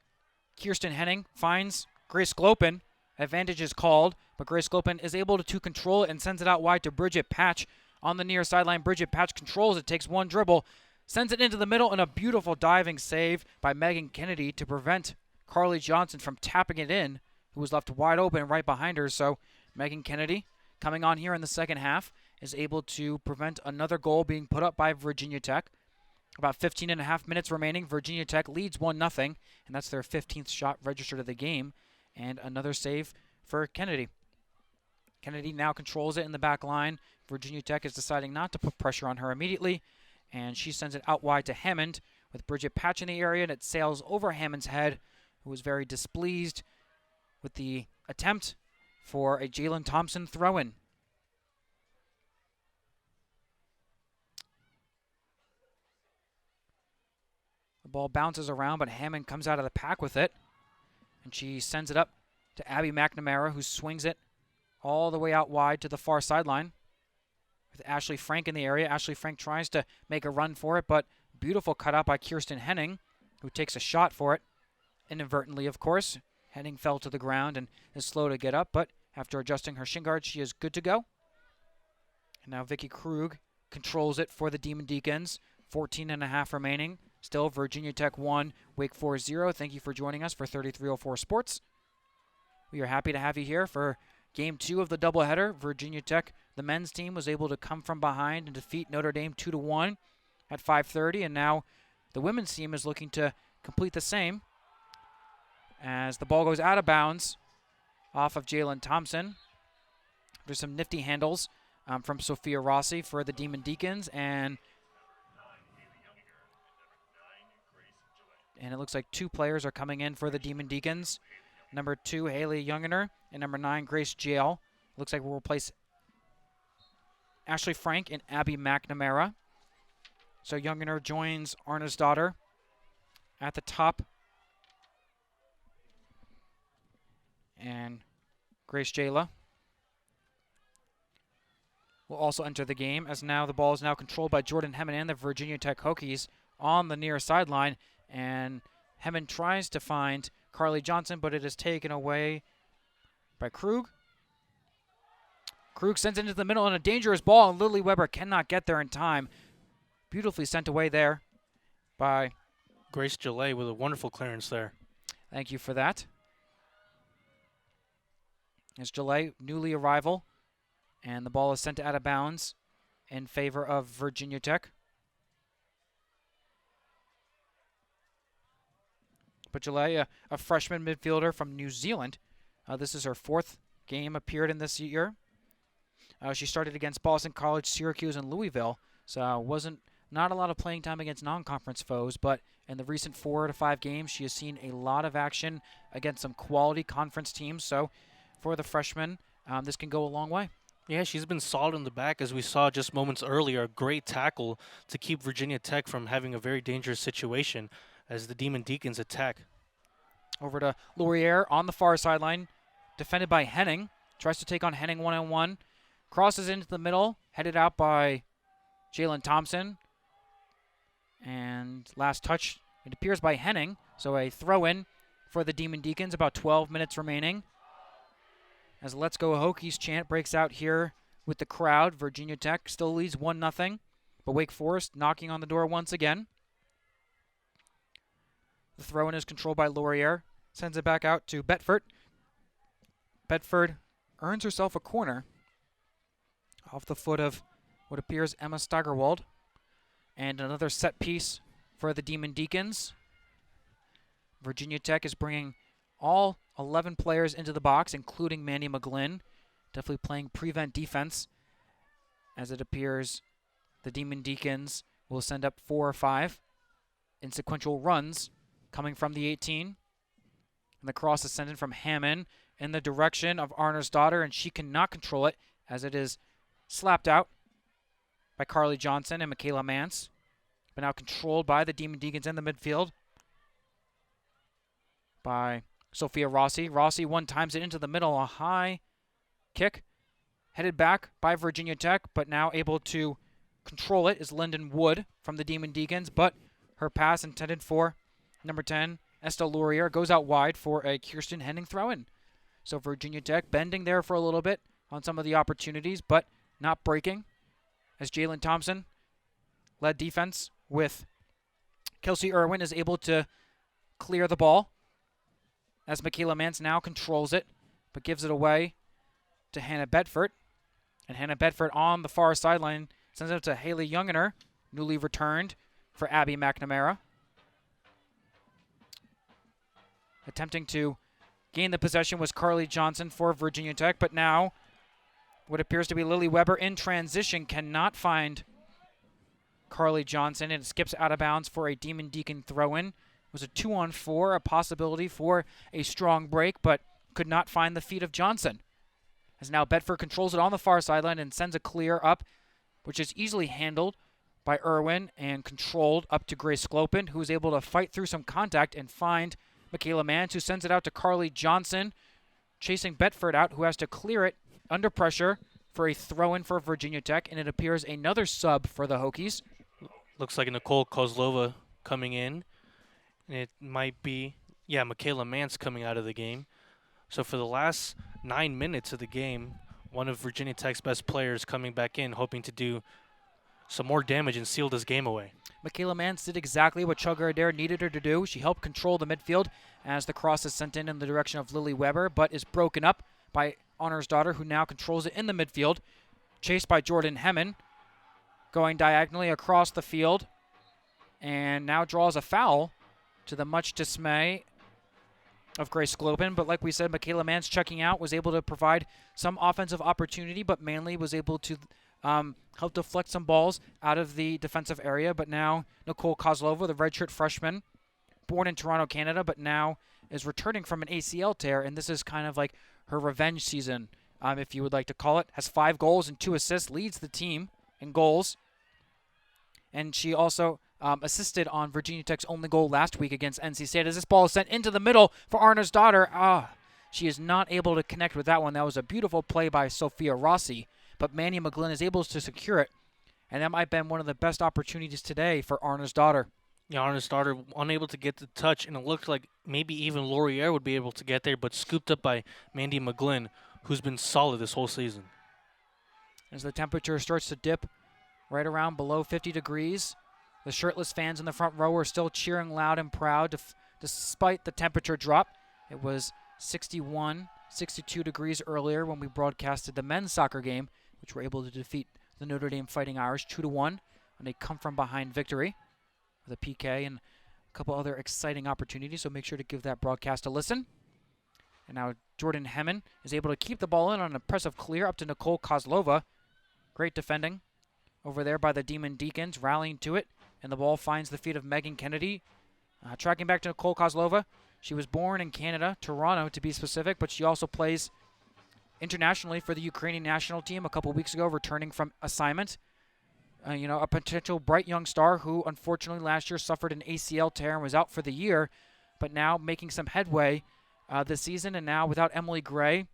Kirsten Henning. Finds Grace Clopin. Advantage is called, but Grace Clopin is able to control it and sends it out wide to Bridget Patch on the near sideline. Bridget Patch controls it, takes one dribble, sends it into the middle, and a beautiful diving save by Megan Kennedy to prevent Carly Johnson from tapping it in, who was left wide open right behind her. So Megan Kennedy, coming on here in the second half, is able to prevent another goal being put up by Virginia Tech. About 15 and a half minutes remaining. Virginia Tech leads 1-0, and that's their 15th shot registered of the game. And another save for Kennedy. Kennedy now controls it in the back line. Virginia Tech is deciding not to put pressure on her immediately, and she sends it out wide to Hammond with Bridget Patch in the area, and it sails over Hammond's head, who was very displeased with the attempt for a Jalen Thompson throw-in. The ball bounces around, but Hammond comes out of the pack with it, and she sends it up to Abby McNamara, who swings it all the way out wide to the far sideline with Ashley Frank in the area. Ashley Frank tries to make a run for it, but beautiful cutout by Kirsten Henning, who takes a shot for it, inadvertently, of course. Henning fell to the ground and is slow to get up, but after adjusting her shin guard, she is good to go. And now Vicky Krug controls it for the Demon Deacons. 14 and a half remaining. Still Virginia Tech 1, Wake Forest 0. Thank you for joining us for 3304 Sports. We are happy to have you here for Game 2 of the doubleheader. Virginia Tech, the men's team, was able to come from behind and defeat Notre Dame 2-1 at 5:30, and now the women's team is looking to complete the same as the ball goes out of bounds off of Jalen Thompson. There's some nifty handles from Sophia Rossi for the Demon Deacons, and it looks like 2 players are coming in for the Demon Deacons. Number 2, Haley Youngener, and number 9, Grace Jail. Looks like we'll replace Ashley Frank and Abby McNamara. So Youngener joins Arnersdottir at the top. And Grace Jayla will also enter the game, as now the ball is now controlled by Jordan Hemmon and the Virginia Tech Hokies on the near sideline. And Hemmon tries to find Carly Johnson, but it is taken away by Krug. Krug sends it into the middle on a dangerous ball, and Lily Weber cannot get there in time. Beautifully sent away there by Grace Gillet with a wonderful clearance there. Thank you for that. As Gillet, newly arrival, and the ball is sent out of bounds in favor of Virginia Tech. But Gillet, a freshman midfielder from New Zealand, this is her 4th game appeared in this year. She started against Boston College, Syracuse, and Louisville, so not a lot of playing time against non-conference foes, but in the recent 4 to 5 games, she has seen a lot of action against some quality conference teams. So for the freshman, this can go a long way. Yeah, she's been solid in the back, as we saw just moments earlier. A great tackle to keep Virginia Tech from having a very dangerous situation as the Demon Deacons attack. Over to Laurier on the far sideline, defended by Henning. Tries to take on Henning one-on-one. Crosses into the middle, headed out by Jalen Thompson. And last touch, it appears by Henning. So a throw-in for the Demon Deacons, about 12 minutes remaining. As Let's Go Hokies chant breaks out here with the crowd. Virginia Tech still leads 1-0, but Wake Forest knocking on the door once again. The throw-in is controlled by Laurier. Sends it back out to Bedford. Bedford earns herself a corner off the foot of what appears Emma Steigerwald. And another set piece for the Demon Deacons. Virginia Tech is bringing all 11 players into the box, including Mandy McGlynn. Definitely playing prevent defense. As it appears, the Demon Deacons will send up 4 or 5 in sequential runs coming from the 18. And the cross is sent in from Hammond in the direction of Arner's daughter, and she cannot control it as it is slapped out by Carly Johnson and Michaela Mance. But now controlled by the Demon Deacons in the midfield by Sophia Rossi. Rossi one-times it into the middle, a high kick. Headed back by Virginia Tech, but now able to control it is Lyndon Wood from the Demon Deacons, but her pass intended for number 10, Estelle Laurier, goes out wide for a Kirsten Henning throw-in. So Virginia Tech bending there for a little bit on some of the opportunities, but not breaking, as Jalen Thompson led defense with Kelsey Irwin is able to clear the ball, as Michaela Mance now controls it, but gives it away to Hannah Bedford. And Hannah Bedford on the far sideline sends it to Haley Youngener, newly returned for Abby McNamara. Attempting to gain the possession was Carly Johnson for Virginia Tech, but now what appears to be Lily Weber in transition cannot find Carly Johnson, and it skips out of bounds for a Demon Deacon throw-in. It was a 2-on-4, a possibility for a strong break, but could not find the feet of Johnson. As now Bedford controls it on the far sideline and sends a clear up, which is easily handled by Irwin and controlled up to Grace Sclopin, who is able to fight through some contact and find Michaela Mance, who sends it out to Carly Johnson, chasing Bedford out, who has to clear it under pressure for a throw-in for Virginia Tech, and it appears another sub for the Hokies. Looks like Nicole Kozlova coming in. And it might be, Michaela Mance coming out of the game. So for the last 9 minutes of the game, one of Virginia Tech's best players coming back in, hoping to do some more damage and seal this game away. Michaela Mance did exactly what Chugga Adair needed her to do. She helped control the midfield as the cross is sent in the direction of Lily Weber, but is broken up by Honor's daughter, who now controls it in the midfield. Chased by Jordan Hemmen, going diagonally across the field, and now draws a foul to the much dismay of Grace Sclopin. But like we said, Michaela Mance checking out was able to provide some offensive opportunity, but Manley was able to help deflect some balls out of the defensive area. But now Nicole Kozlova, the redshirt freshman, born in Toronto, Canada, but now is returning from an ACL tear, and this is kind of like her revenge season, if you would like to call it. Has 5 goals and 2 assists, leads the team in goals. And she also assisted on Virginia Tech's only goal last week against NC State, as this ball is sent into the middle for Arna's daughter. She is not able to connect with that one. That was a beautiful play by Sophia Rossi, but Manny McGlynn is able to secure it, and that might have been one of the best opportunities today for Arna's daughter. Yeah, Arna's daughter unable to get the touch, and it looked like maybe even Laurier would be able to get there, but scooped up by Mandy McGlynn, who's been solid this whole season. as the temperature starts to dip right around below 50 degrees. The shirtless fans in the front row are still cheering loud and proud despite the temperature drop. It was 61, 62 degrees earlier when we broadcasted the men's soccer game, which were able to defeat the Notre Dame Fighting Irish 2-1 on a come-from-behind victory with a PK and a couple other exciting opportunities, so make sure to give that broadcast a listen. And now Jordan Hemmen is able to keep the ball in on an impressive clear up to Nicole Kozlova. Great defending over there by the Demon Deacons, rallying to it, and the ball finds the feet of Megan Kennedy. Tracking back to Nicole Kozlova. She was born in Canada, Toronto to be specific, but she also plays internationally for the Ukrainian national team a couple weeks ago, returning from assignment. A potential bright young star who unfortunately last year suffered an ACL tear and was out for the year, but now making some headway this season. And now without Emily Gray,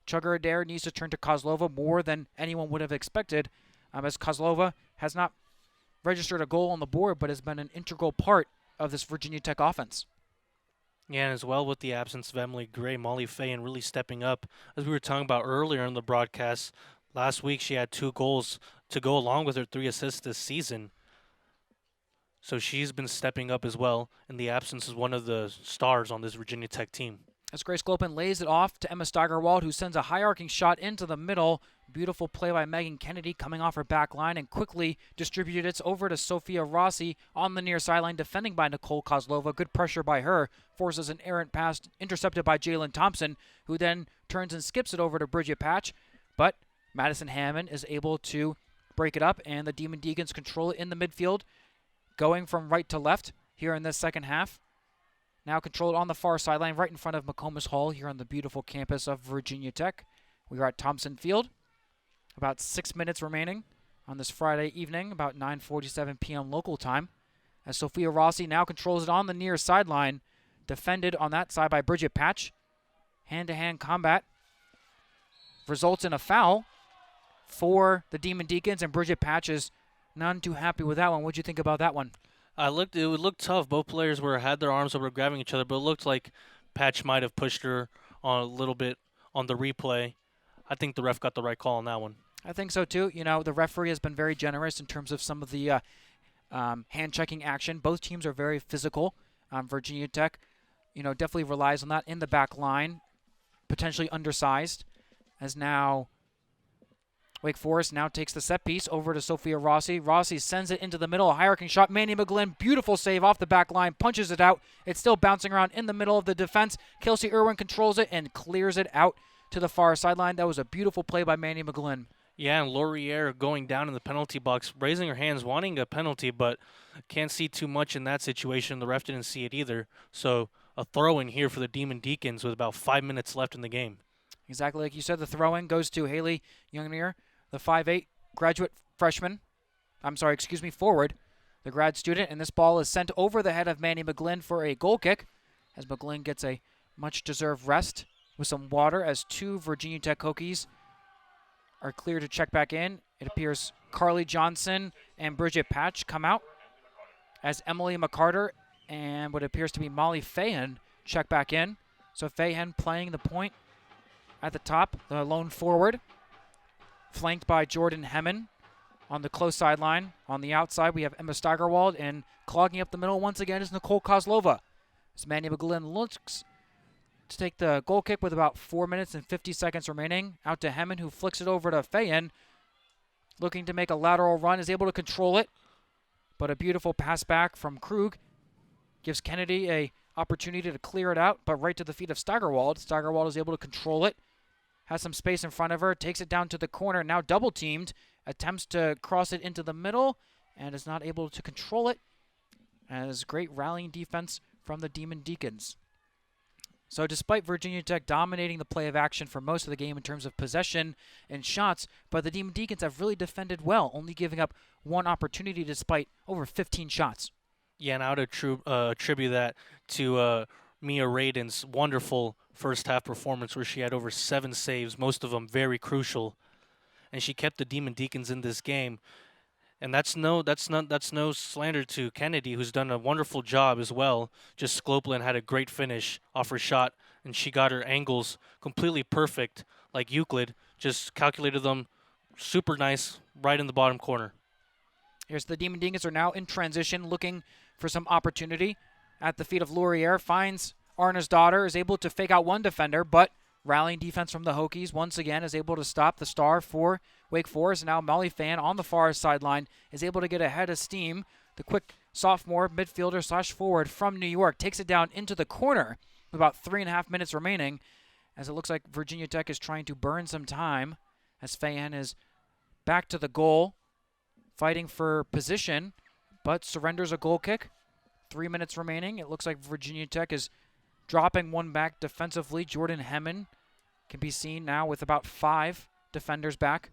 Chugger Adair needs to turn to Kozlova more than anyone would have expected, as Kozlova has not registered a goal on the board, but has been an integral part of this Virginia Tech offense. Yeah, and as well with the absence of Emily Gray, Molly Fayen really stepping up. As we were talking about earlier in the broadcast, last week she had 2 goals to go along with her 3 assists this season. So she's been stepping up as well, and the absence is one of the stars on this Virginia Tech team. As Grace Glopen lays it off to Emma Steigerwald, who sends a high-arcing shot into the middle. Beautiful play by Megan Kennedy coming off her back line and quickly distributed it over to Sophia Rossi on the near sideline, defending by Nicole Kozlova. Good pressure by her, forces an errant pass intercepted by Jalen Thompson, who then turns and skips it over to Bridget Patch. But Madison Hammond is able to break it up, and the Demon Deacons control it in the midfield, going from right to left here in this second half. Now controlled on the far sideline, right in front of McComas Hall here on the beautiful campus of Virginia Tech. We are at Thompson Field. About 6 minutes remaining on this Friday evening, about 9:47 p.m. local time, as Sophia Rossi now controls it on the near sideline, defended on that side by Bridget Patch. Hand-to-hand combat results in a foul for the Demon Deacons, and Bridget Patch is none too happy with that one. What'd you think about that one? It looked tough. Both players had their arms over grabbing each other, but it looked like Patch might have pushed her on a little bit on the replay. I think the ref got the right call on that one. I think so too. The referee has been very generous in terms of some of the hand-checking action. Both teams are very physical. Virginia Tech, definitely relies on that in the back line, potentially undersized, as now Wake Forest now takes the set piece over to Sophia Rossi. Rossi sends it into the middle, a high-arcing shot. Manny McGlynn, beautiful save off the back line, punches it out. It's still bouncing around in the middle of the defense. Kelsey Irwin controls it and clears it out to the far sideline. That was a beautiful play by Manny McGlynn. Yeah, and Laurier going down in the penalty box, raising her hands, wanting a penalty, but can't see too much in that situation. The ref didn't see it either. So a throw-in here for the Demon Deacons with about 5 minutes left in the game. Exactly like you said, the throw-in goes to Haley Youngnier, the 5'8" graduate freshman. Forward, the grad student, and this ball is sent over the head of Manny McGlynn for a goal kick, as McGlynn gets a much-deserved rest with some water, as 2 Virginia Tech Hokies are clear to check back in. It appears Carly Johnson and Bridget Patch come out, as Emily McCarter and what appears to be Molly Fayen check back in. So Fayen playing the point at the top, the lone forward, flanked by Jordan Hemmen on the close sideline. On the outside, we have Emma Steigerwald, and clogging up the middle once again is Nicole Kozlova. As Manny McGlynn looks to take the goal kick with about 4 minutes and 50 seconds remaining. Out to Hemmen, who flicks it over to Fayen. Looking to make a lateral run, is able to control it. But a beautiful pass back from Krug gives Kennedy a opportunity to clear it out, but right to the feet of Steigerwald. Steigerwald is able to control it. Has some space in front of her, takes it down to the corner, now double-teamed. Attempts to cross it into the middle, and is not able to control it. As great rallying defense from the Demon Deacons. So despite Virginia Tech dominating the play of action for most of the game in terms of possession and shots, but the Demon Deacons have really defended well, only giving up 1 opportunity despite over 15 shots. Yeah, and I would attribute that to Mia Radin's wonderful first-half performance, where she had over 7 saves, most of them very crucial, and she kept the Demon Deacons in this game. And that's no slander to Kennedy, who's done a wonderful job as well. Just Skloplin had a great finish off her shot, and she got her angles completely perfect, like Euclid. Just calculated them super nice, right in the bottom corner. Here's the Demon Deacons are now in transition, looking for some opportunity at the feet of Laurier. Finds Arna's daughter, is able to fake out one defender, but rallying defense from the Hokies once again is able to stop the star for Wake Forest. Now Molly Fan on the far sideline is able to get ahead of steam. The quick sophomore midfielder / forward from New York takes it down into the corner with about 3.5 minutes remaining, as it looks like Virginia Tech is trying to burn some time as Fan is back to the goal, fighting for position, but surrenders a goal kick. 3 minutes remaining. It looks like Virginia Tech is dropping one back defensively. Jordan Hemmen can be seen now with about 5 defenders back.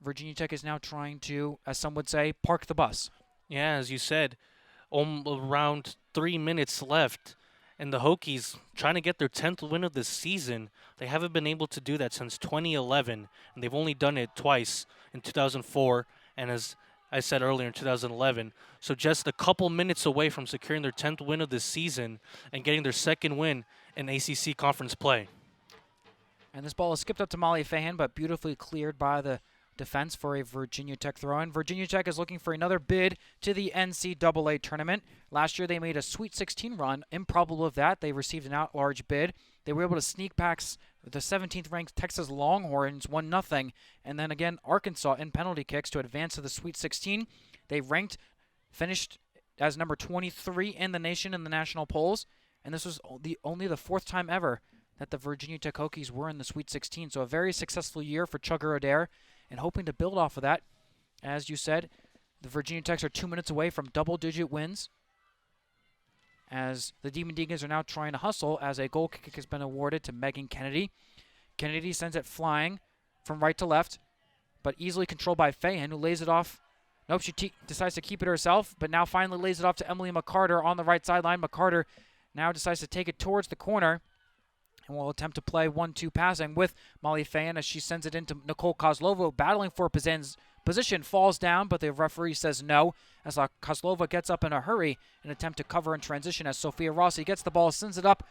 Virginia Tech is now trying to, as some would say, park the bus. Yeah, as you said, around 3 minutes left, and the Hokies trying to get their 10th win of the season. They haven't been able to do that since 2011, and they've only done it twice, in 2004 and, as I said earlier, in 2011. So just a couple minutes away from securing their 10th win of the season and getting their second win in ACC conference play. And this ball is skipped up to Molly Fahan, but beautifully cleared by the defense for a Virginia Tech throw-in. Virginia Tech is looking for another bid to the NCAA tournament. Last year they made a Sweet 16 run. Improbable of that. They received an at-large bid. They were able to sneak past the 17th-ranked Texas Longhorns 1-0, and then again Arkansas in penalty kicks to advance to the Sweet 16. They finished as number 23 in the nation in the national polls, and this was only the 4th time ever that the Virginia Tech Hokies were in the Sweet 16. So a very successful year for Chugger Adair, and hoping to build off of that. As you said, the Virginia Techs are 2 minutes away from double-digit wins, as the Demon Deacons are now trying to hustle, as a goal kick has been awarded to Megan Kennedy. Kennedy sends it flying from right to left, but easily controlled by Fahan, who lays it off. Nope, she decides to keep it herself, but now finally lays it off to Emily McCarter on the right sideline. McCarter now decides to take it towards the corner, and will attempt to play 1-2 passing with Molly Fahan as she sends it into Nicole Kozlova, battling for position, falls down, but the referee says no, as Kozlova gets up in a hurry in an attempt to cover in transition, as Sophia Rossi gets the ball, sends it up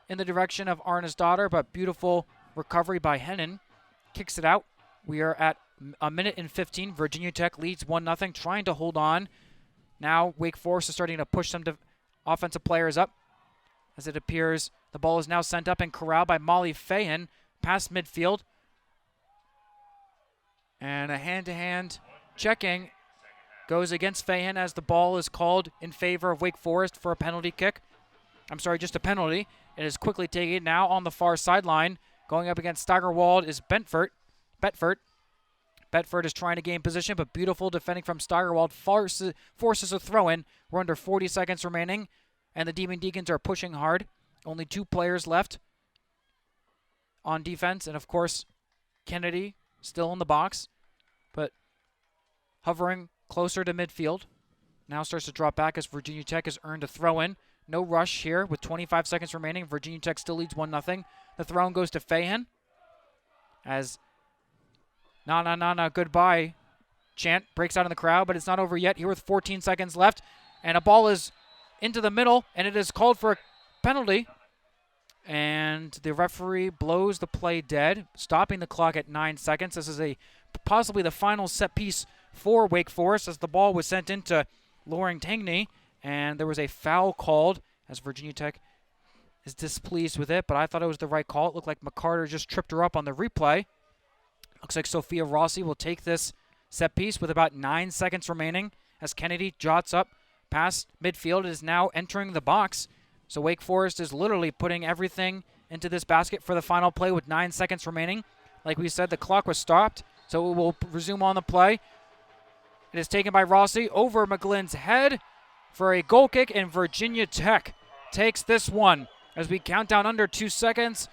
in the direction of Arna's daughter, but beautiful recovery by Hennon, kicks it out. We are at a minute and 15. Virginia Tech leads 1-0, trying to hold on. Now Wake Forest is starting to push some offensive players up, as it appears the ball is now sent up and corralled by Molly Fahan past midfield. And a hand-to-hand checking goes against Fahan, as the ball is called in favor of Wake Forest for a penalty kick. I'm sorry, just a penalty. It is quickly taken now on the far sideline. Going up against Steigerwald is Betford. Betford is trying to gain position, but beautiful defending from Steigerwald forces a throw-in. We're under 40 seconds remaining, and the Demon Deacons are pushing hard. Only 2 players left on defense, and of course, Kennedy still in the box, but hovering closer to midfield. Now starts to drop back as Virginia Tech has earned a throw-in. No rush here with 25 seconds remaining. Virginia Tech still leads 1-0. The throw-in goes to Fahan as na goodbye chant breaks out in the crowd, but it's not over yet here with 14 seconds left, and a ball is into the middle, and it is called for a penalty, and the referee blows the play dead, stopping the clock at 9 seconds. This is possibly the final set piece for Wake Forest, as the ball was sent into Loring Tangney, and there was a foul called, as Virginia Tech is displeased with it, but I thought it was the right call. It looked like McCarter just tripped her up on the replay. Looks like Sophia Rossi will take this set piece with about 9 seconds remaining, as Kennedy jots up past midfield. It is now entering the box. So Wake Forest is literally putting everything into this basket for the final play with 9 seconds remaining. Like we said, the clock was stopped, so it will resume on the play. It is taken by Rossi over McGlynn's head for a goal kick, and Virginia Tech takes this one. As we count down under 2 seconds,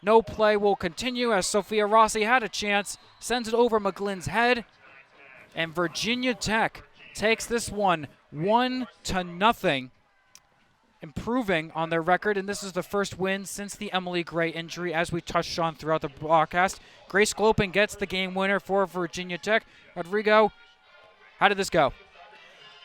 no play will continue, as Sophia Rossi had a chance, sends it over McGlynn's head, and Virginia Tech takes this one 1-0, improving on their record, and this is the first win since the Emily Gray injury, as we touched on throughout the broadcast. Grace Clopin gets the game winner for Virginia Tech. Rodrigo, how did this go?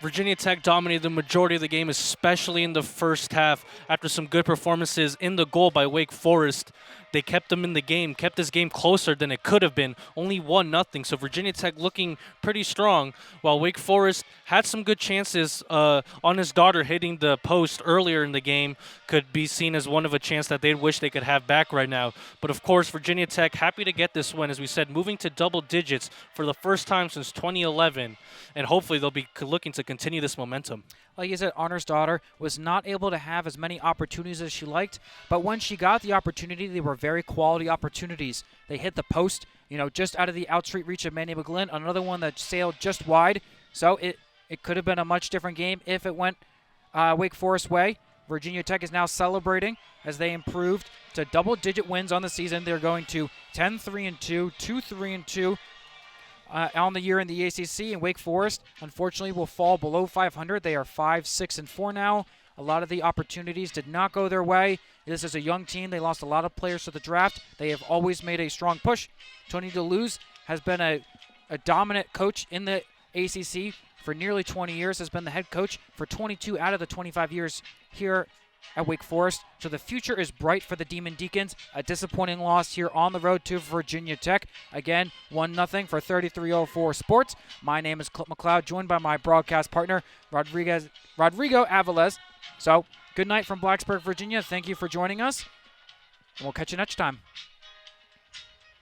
Virginia Tech dominated the majority of the game, especially in the first half, after some good performances in the goal by Wake Forest. They kept them in the game, kept this game closer than it could have been. Only 1-0. So Virginia Tech looking pretty strong, while Wake Forest had some good chances on his daughter hitting the post earlier in the game. Could be seen as one of a chance that they wish they could have back right now. But of course, Virginia Tech happy to get this win, as we said, moving to double digits for the first time since 2011, and hopefully they'll be looking to continue this momentum. Like you said, Honor's daughter was not able to have as many opportunities as she liked, but when she got the opportunity, they were very quality opportunities. They hit the post, just out of the out-street reach of Manny McLeod, another one that sailed just wide. So it could have been a much different game if it went Wake Forest way. Virginia Tech is now celebrating as they improved to double-digit wins on the season. They're going to 10-3-2, 2-3-2. On the year in the ACC, and Wake Forest, unfortunately, will fall below 500. They are 5-6-4 now. A lot of the opportunities did not go their way. This is a young team. They lost a lot of players to the draft. They have always made a strong push. Tony DeLuz has been a dominant coach in the ACC for nearly 20 years, has been the head coach for 22 out of the 25 years here at Wake Forest. So the future is bright for the Demon Deacons. A disappointing loss here on the road to Virginia Tech. Again, 1-0 for 3304 Sports. My name is Clint McLeod, joined by my broadcast partner, Rodrigo Aviles. So good night from Blacksburg, Virginia. Thank you for joining us, and we'll catch you next time.